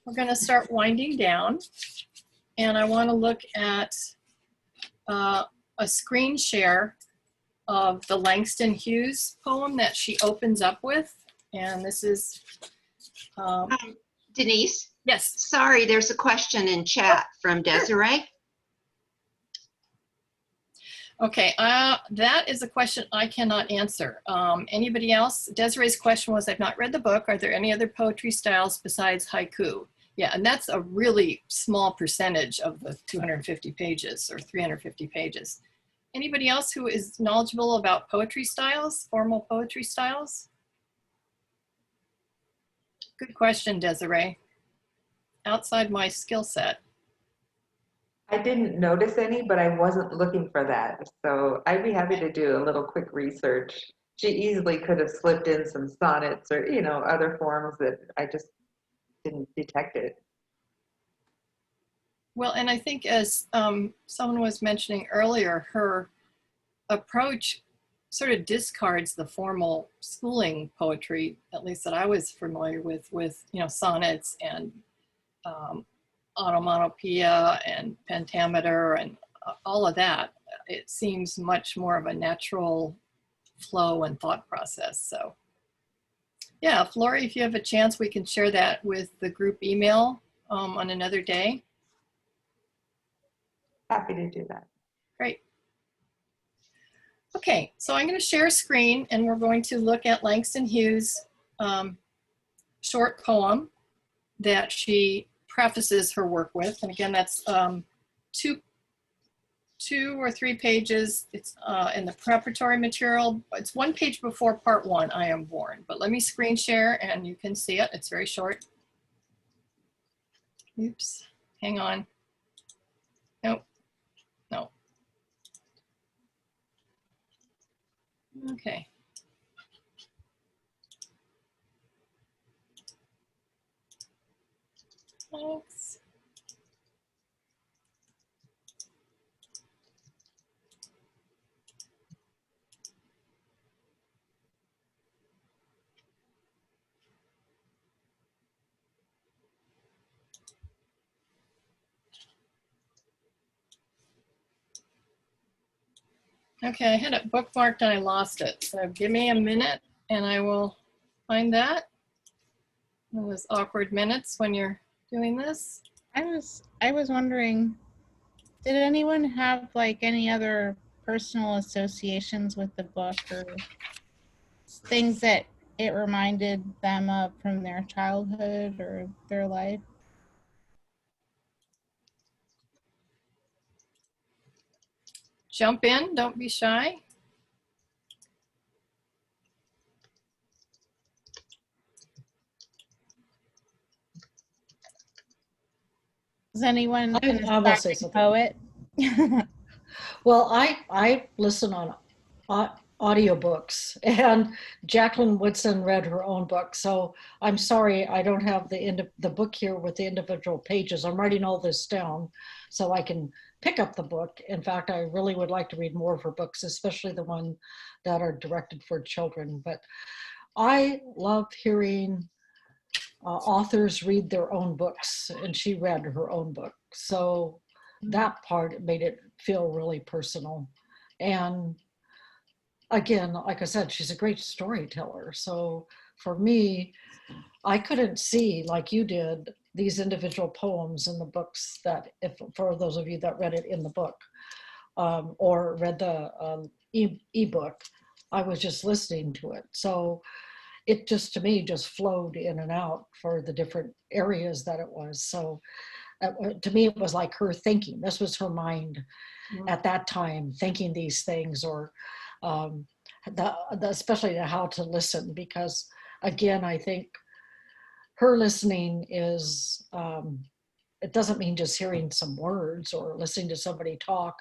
We're going to start winding down, and I want to look at a screen share of the Langston Hughes poem that she opens up with. And this is... Denise? Yes. Sorry, there's a question in chat from Desiree. Okay, that is a question I cannot answer. Anybody else? Desiree's question was, I've not read the book. Are there any other poetry styles besides haiku? Yeah, and that's a really small percentage of the 250 pages or 350 pages. Anybody else who is knowledgeable about poetry styles, formal poetry styles? Good question, Desiree. Outside my skill set. I didn't notice any, but I wasn't looking for that. So I'd be happy to do a little quick research. She easily could have slipped in some sonnets or, other forms that I just didn't detect it. Well, and I think as someone was mentioning earlier, her approach sort of discards the formal schooling poetry, at least that I was familiar with sonnets and onomatopoeia and pentameter and all of that. It seems much more of a natural flow and thought process. So yeah, Lori, if you have a chance, we can share that with the group email on another day. Happy to do that. Great. Okay, so I'm going to share a screen and we're going to look at Langston Hughes' short poem that she prefaces her work with. And again, that's two or three pages. It's in the preparatory material. It's 1 page before part 1, I Am Born. But let me screen share and you can see it. It's very short. Oops, hang on. Nope, no. Okay. Thanks. Okay, I had it bookmarked and I lost it. So give me a minute and I will find that. Those awkward minutes when you're doing this. I was wondering, did anyone have like any other personal associations with the book or things that it reminded them of from their childhood or their life? Jump in, don't be shy. Is anyone an I will say aspiring something. poet? Well, I listen on audiobooks, and Jacqueline Woodson read her own book. So I'm sorry I don't have the book here with the individual pages. I'm writing all this down so I can pick up the book. In fact, I really would like to read more of her books, especially the one that are directed for children. But I love hearing authors read their own books, and she read her own book. So that part made it feel really personal. And again, like I said, she's a great storyteller. So for me, I couldn't see, like you did, these individual poems in the books that, if for those of you that read it in the book or read the ebook, I was just listening to it. So it just, to me, just flowed in and out for the different areas that it was. So to me, it was like her thinking. This was her mind at that time, thinking these things, or especially how to listen, because again, I think her listening is, it doesn't mean just hearing some words or listening to somebody talk,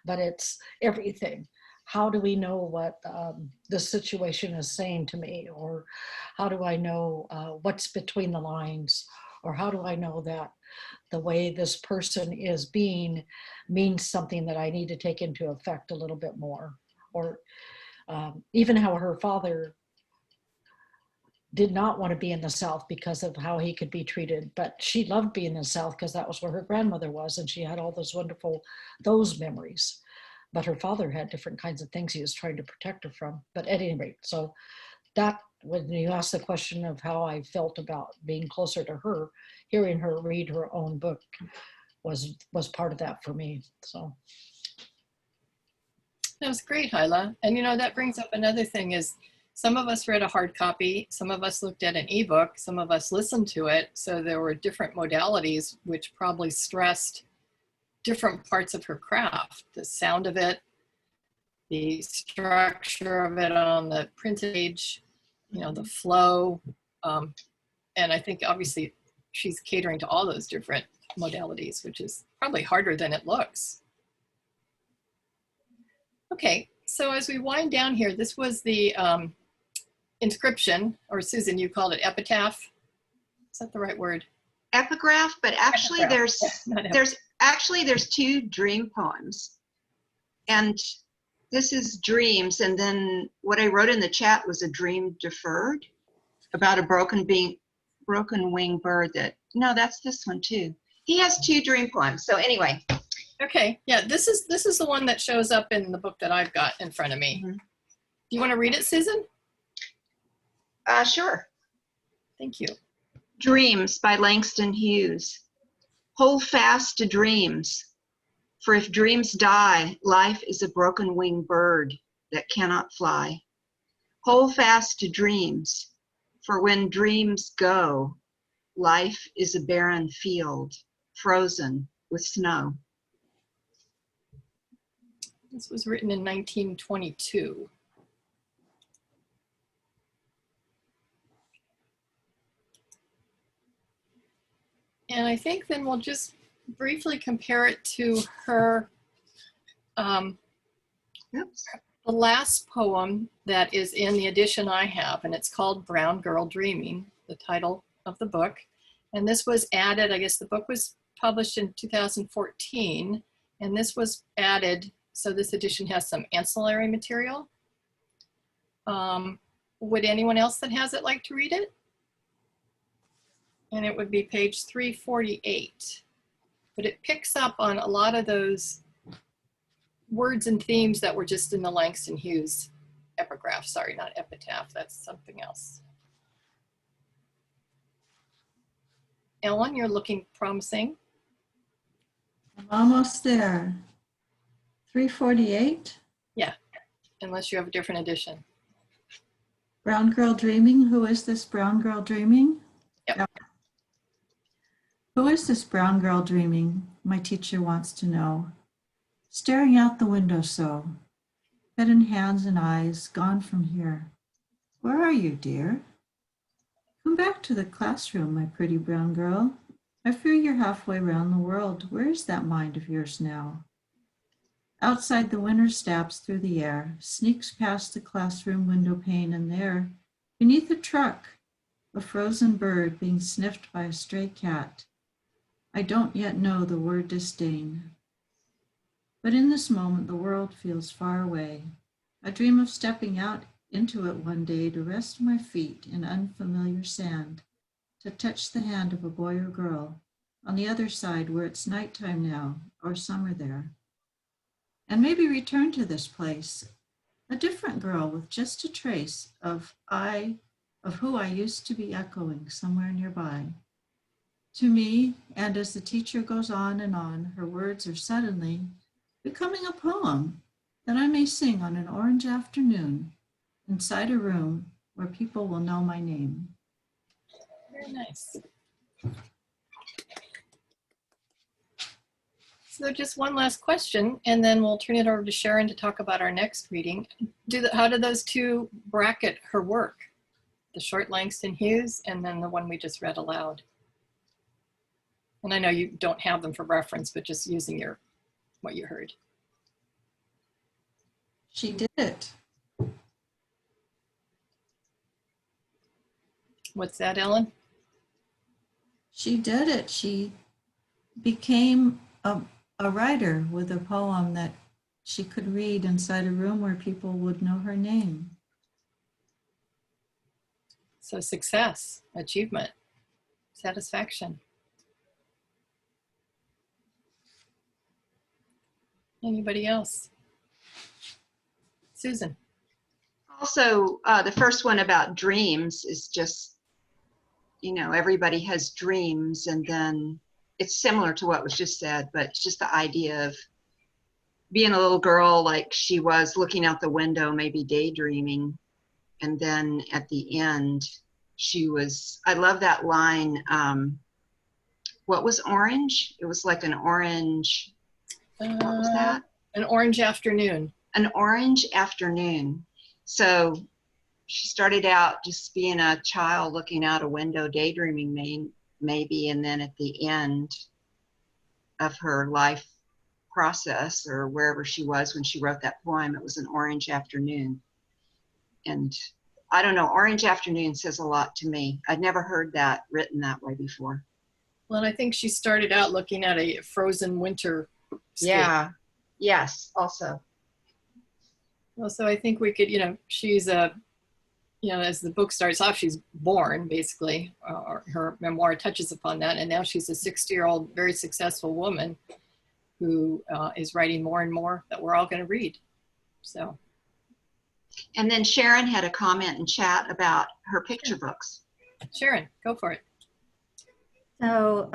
but it's everything. How do we know what the situation is saying to me? Or how do I know what's between the lines? Or how do I know that the way this person is being means something that I need to take into effect a little bit more? Or even how her father did not want to be in the South because of how he could be treated, but she loved being in the South because that was where her grandmother was, and she had all those wonderful, those memories. But her father had different kinds of things he was trying to protect her from. But at any rate, so that, when you asked the question of how I felt about being closer to her, hearing her read her own book was part of that for me. So That was great, Hyla. And you know, that brings up another thing is, some of us read a hard copy, some of us looked at an ebook, some of us listened to it. So there were different modalities which probably stressed different parts of her craft, the sound of it, the structure of it on the printed page, you know, the flow. And I think obviously she's catering to all those different modalities, which is probably harder than it looks. Okay, so as we wind down here, this was the inscription, or Susan, you called it epitaph. Is that the right word? Epigraph, but actually Epigraph. there's two dream poems. And this is dreams, and then what I wrote in the chat was a dream deferred about a broken wing bird that, no, that's this one too. He has two dream poems. So anyway. Okay, yeah, this is the one that shows up in the book that I've got in front of me. Do you want to read it, Susan? Sure. Thank you. Dreams by Langston Hughes. Hold fast to dreams, for if dreams die, life is a broken winged bird that cannot fly. Hold fast to dreams, for when dreams go, life is a barren field, frozen with snow. This was written in 1922. And I think then we'll just briefly compare it to her The last poem that is in the edition I have, and it's called Brown Girl Dreaming, the title of the book. And this was added, I guess the book was published in 2014, and this was added, so this edition has some ancillary material. Would anyone else that has it like to read it? And it would be page 348. But it picks up on a lot of those words and themes that were just in the Langston Hughes epigraph. Sorry, not epitaph, that's something else. Ellen, you're looking promising. I'm almost there. 348. Yeah, unless you have a different edition. Brown Girl Dreaming. Who is this brown girl dreaming? Yep. Who is this brown girl dreaming? My teacher wants to know. Staring out the window so, head in hands and eyes, gone from here. Where are you, dear? Come back to the classroom, my pretty brown girl. I fear you're halfway round the world. Where is that mind of yours now? Outside the winter stabs through the air, sneaks past the classroom window pane, and there, beneath a truck, a frozen bird being sniffed by a stray cat. I don't yet know the word disdain. But in this moment, the world feels far away. I dream of stepping out into it one day to rest my feet in unfamiliar sand, to touch the hand of a boy or girl on the other side where it's nighttime now or summer there. And maybe return to this place, a different girl with just a trace of who I used to be echoing somewhere nearby. To me, and as the teacher goes on and on, her words are suddenly becoming a poem that I may sing on an orange afternoon inside a room where people will know my name. Very nice. So just one last question, and then we'll turn it over to Sharon to talk about our next reading. How do those two bracket her work? The short Langston Hughes and then the one we just read aloud. And I know you don't have them for reference, but just using what you heard. She did it. What's that, Ellen? She did it. She became a writer with a poem that she could read inside a room where people would know her name. So success, achievement, satisfaction. Anybody else? Susan. Also, the first one about dreams is just, everybody has dreams, and then it's similar to what was just said, but it's just the idea of being a little girl like she was, looking out the window, maybe daydreaming. And then at the end, I love that line, what was orange? It was like an orange, what was that? An orange afternoon. An orange afternoon. So she started out just being a child looking out a window, daydreaming maybe, and then at the end of her life process, or wherever she was when she wrote that poem, it was an orange afternoon. And I don't know, orange afternoon says a lot to me. I'd never heard that written that way before. Well, and I think she started out looking at a frozen winter scape. Yeah, yes, also. Well, so I think we could, she's as the book starts off, she's born, basically. Her memoir touches upon that. And now she's a 60-year-old, very successful woman who is writing more and more that we're all going to read. So. And then Sharon had a comment in chat about her picture books. Sharon, go for it. So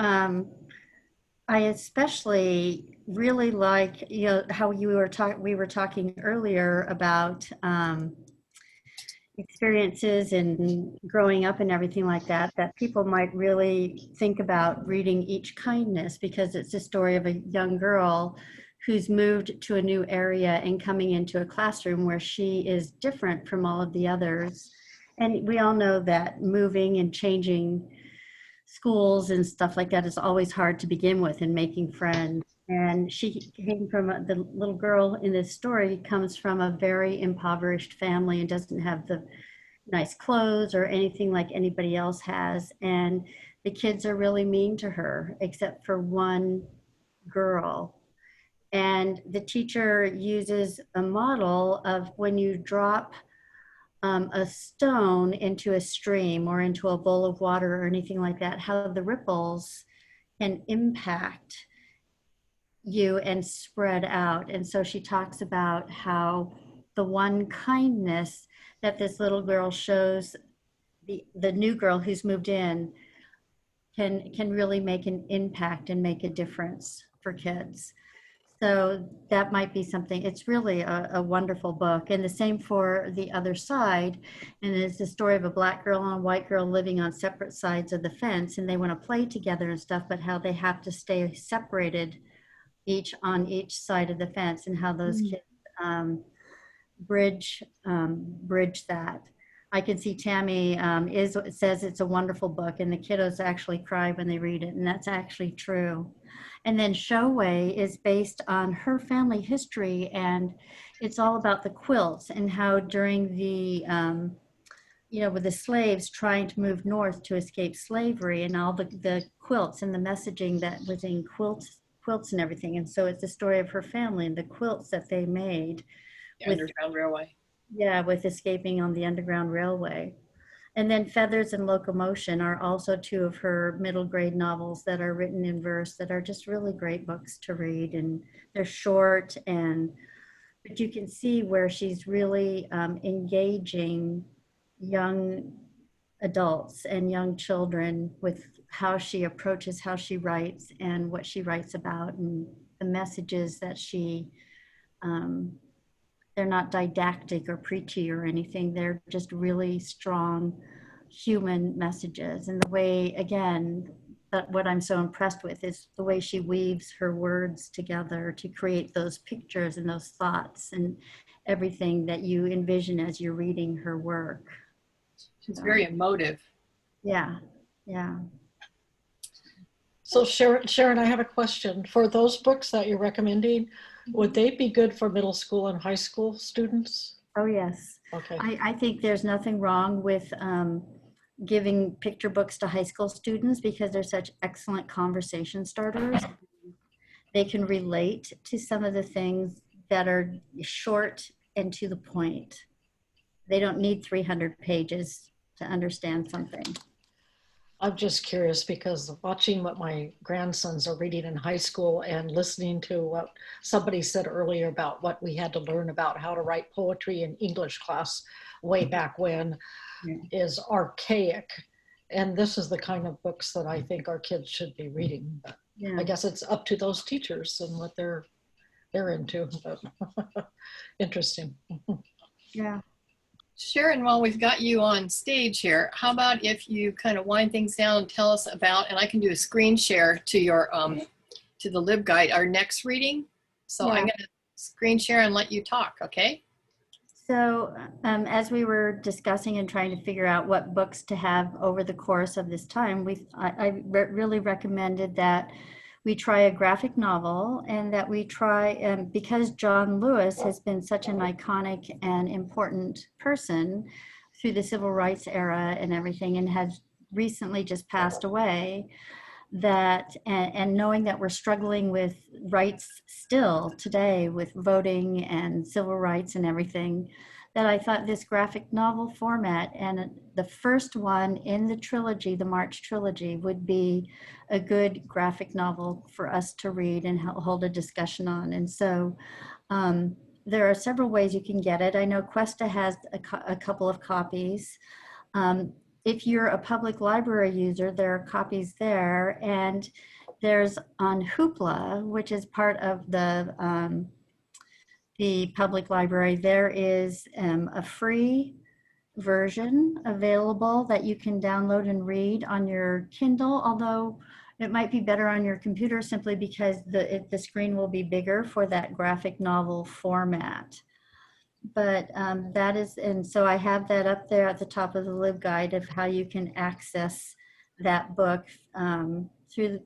I especially really like, how we were talking earlier about experiences and growing up and everything like that people might really think about reading Each Kindness, because it's the story of a young girl who's moved to a new area and coming into a classroom where she is different from all of the others. And we all know that moving and changing schools and stuff like that is always hard to begin with in making friends. And she came from the little girl in this story comes from a very impoverished family and doesn't have the nice clothes or anything like anybody else has. And the kids are really mean to her, except for one girl. And the teacher uses a model of when you drop a stone into a stream or into a bowl of water or anything like that, how the ripples can impact you and spread out. And so she talks about how the one kindness that this little girl shows the new girl who's moved in can really make an impact and make a difference for kids. So that might be something. It's really a wonderful book. And the same for The Other Side. And it's the story of a black girl and a white girl living on separate sides of the fence, and they want to play together and stuff, but how they have to stay separated each on each side of the fence, and how those kids bridge that. I can see Tammy says it's a wonderful book, and the kiddos actually cry when they read it, and that's actually true. And then Showway is based on her family history, and it's all about the quilts and how during the, with the slaves trying to move north to escape slavery, and all the quilts and the messaging that was in quilts and everything. And so it's the story of her family and the quilts that they made. The Underground Railway. Yeah, with escaping on the Underground Railway. And then Feathers and Locomotion are also two of her middle grade novels that are written in verse that are just really great books to read. And they're short, but you can see where she's really engaging young adults and young children with how she approaches, how she writes, and what she writes about, and the messages that she they're not didactic or preachy or anything. They're just really strong human messages. And the way, again, that what I'm so impressed with is the way she weaves her words together to create those pictures and those thoughts and everything that you envision as you're reading her work. She's very emotive. Yeah, yeah. So Sharon, I have a question. For those books that you're recommending, would they be good for middle school and high school students? Oh, yes. Okay. I think there's nothing wrong with giving picture books to high school students because they're such excellent conversation starters. They can relate to some of the things that are short and to the point. They don't need 300 pages to understand something. I'm just curious because watching what my grandsons are reading in high school and listening to what somebody said earlier about what we had to learn about how to write poetry in English class way back when is archaic. And this is the kind of books that I think our kids should be reading. But I guess it's up to those teachers and what they're into. But interesting. Yeah. Sharon, while we've got you on stage here, how about if you kind of wind things down and tell us about, and I can do a screen share to your to the LibGuide, our next reading. So I'm going to screen share and let you talk, okay? So as we were discussing and trying to figure out what books to have over the course of this time, I really recommended that we try a graphic novel, and that we try, because John Lewis has been such an iconic and important person through the civil rights era and everything, and has recently just passed away, that, and knowing that we're struggling with rights still today with voting and civil rights and everything, that I thought this graphic novel format, and the first one in the trilogy, the March trilogy, would be a good graphic novel for us to read and hold a discussion on. And so there are several ways you can get it. I know Cuesta has a couple of copies. If you're a public library user, there are copies there. And there's on Hoopla, which is part of the public library, there is a free version available that you can download and read on your Kindle, although it might be better on your computer simply because the screen will be bigger for that graphic novel format. But that is, and so I have that up there at the top of the LibGuide of how you can access that book through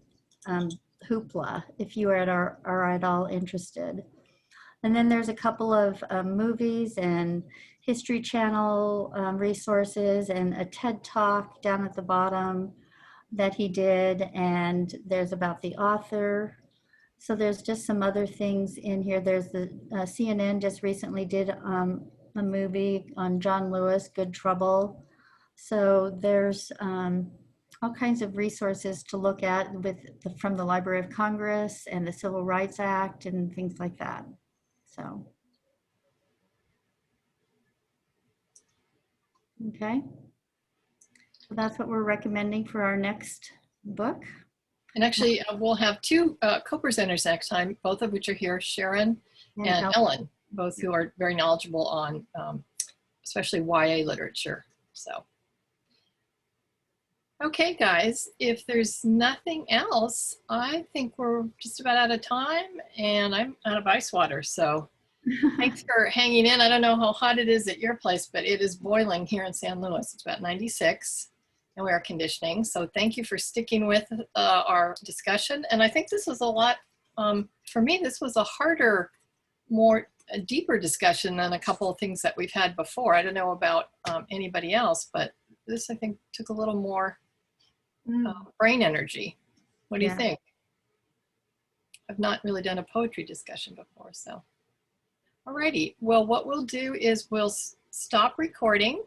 Hoopla, if you are at all interested. And then there's a couple of movies and History Channel resources and a TED Talk down at the bottom that he did, and there's about the author. So there's just some other things in here. There's the CNN just recently did a movie on John Lewis, Good Trouble. So there's all kinds of resources to look at from the Library of Congress and the Civil Rights Act and things like that. So, okay. So that's what we're recommending for our next book. And actually, we'll have two co-presenters next time, both of which are here, Sharon and Ellen, both who are very knowledgeable on especially YA literature. So, okay, guys, if there's nothing else, I think we're just about out of time, and I'm out of ice water. So thanks for hanging in. I don't know how hot it is at your place, but it is boiling here in San Luis. It's about 96. And we are conditioning. So thank you for sticking with our discussion. And I think this was a lot, for me, this was a harder, a deeper discussion than a couple of things that we've had before. I don't know about anybody else, but this, I think, took a little more brain energy. What do you think? I've not really done a poetry discussion before, so. Alrighty, well, what we'll do is we'll stop recording.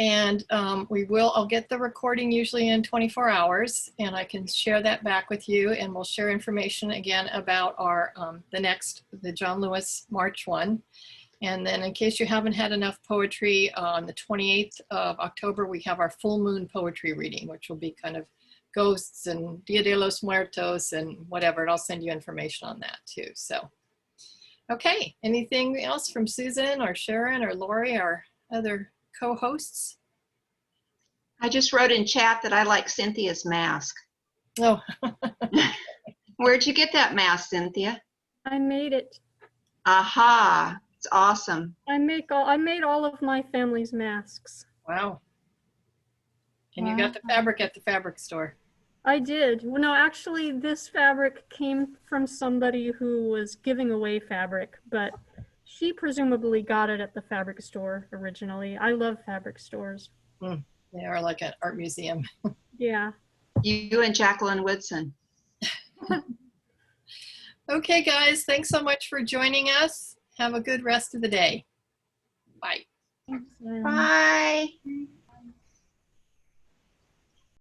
And I'll get the recording usually in 24 hours, and I can share that back with you, and we'll share information again about our, the John Lewis March one. And then in case you haven't had enough poetry, on the 28th of October, we have our full moon poetry reading, which will be kind of ghosts and Dia de los Muertos and whatever, and I'll send you information on that too. So, okay, anything else from Susan or Sharon or Lori or other co-hosts? I just wrote in chat that I like Cynthia's mask. Oh. Where'd you get that mask, Cynthia? I made it. Aha, it's awesome. I made all of my family's masks. Wow. And you got the fabric at the fabric store. I did. Well, no, actually this fabric came from somebody who was giving away fabric, but she presumably got it at the fabric store originally. I love fabric stores. They are like an art museum. Yeah. You and Jacqueline Woodson. Okay, guys, thanks so much for joining us. Have a good rest of the day. Bye. Bye.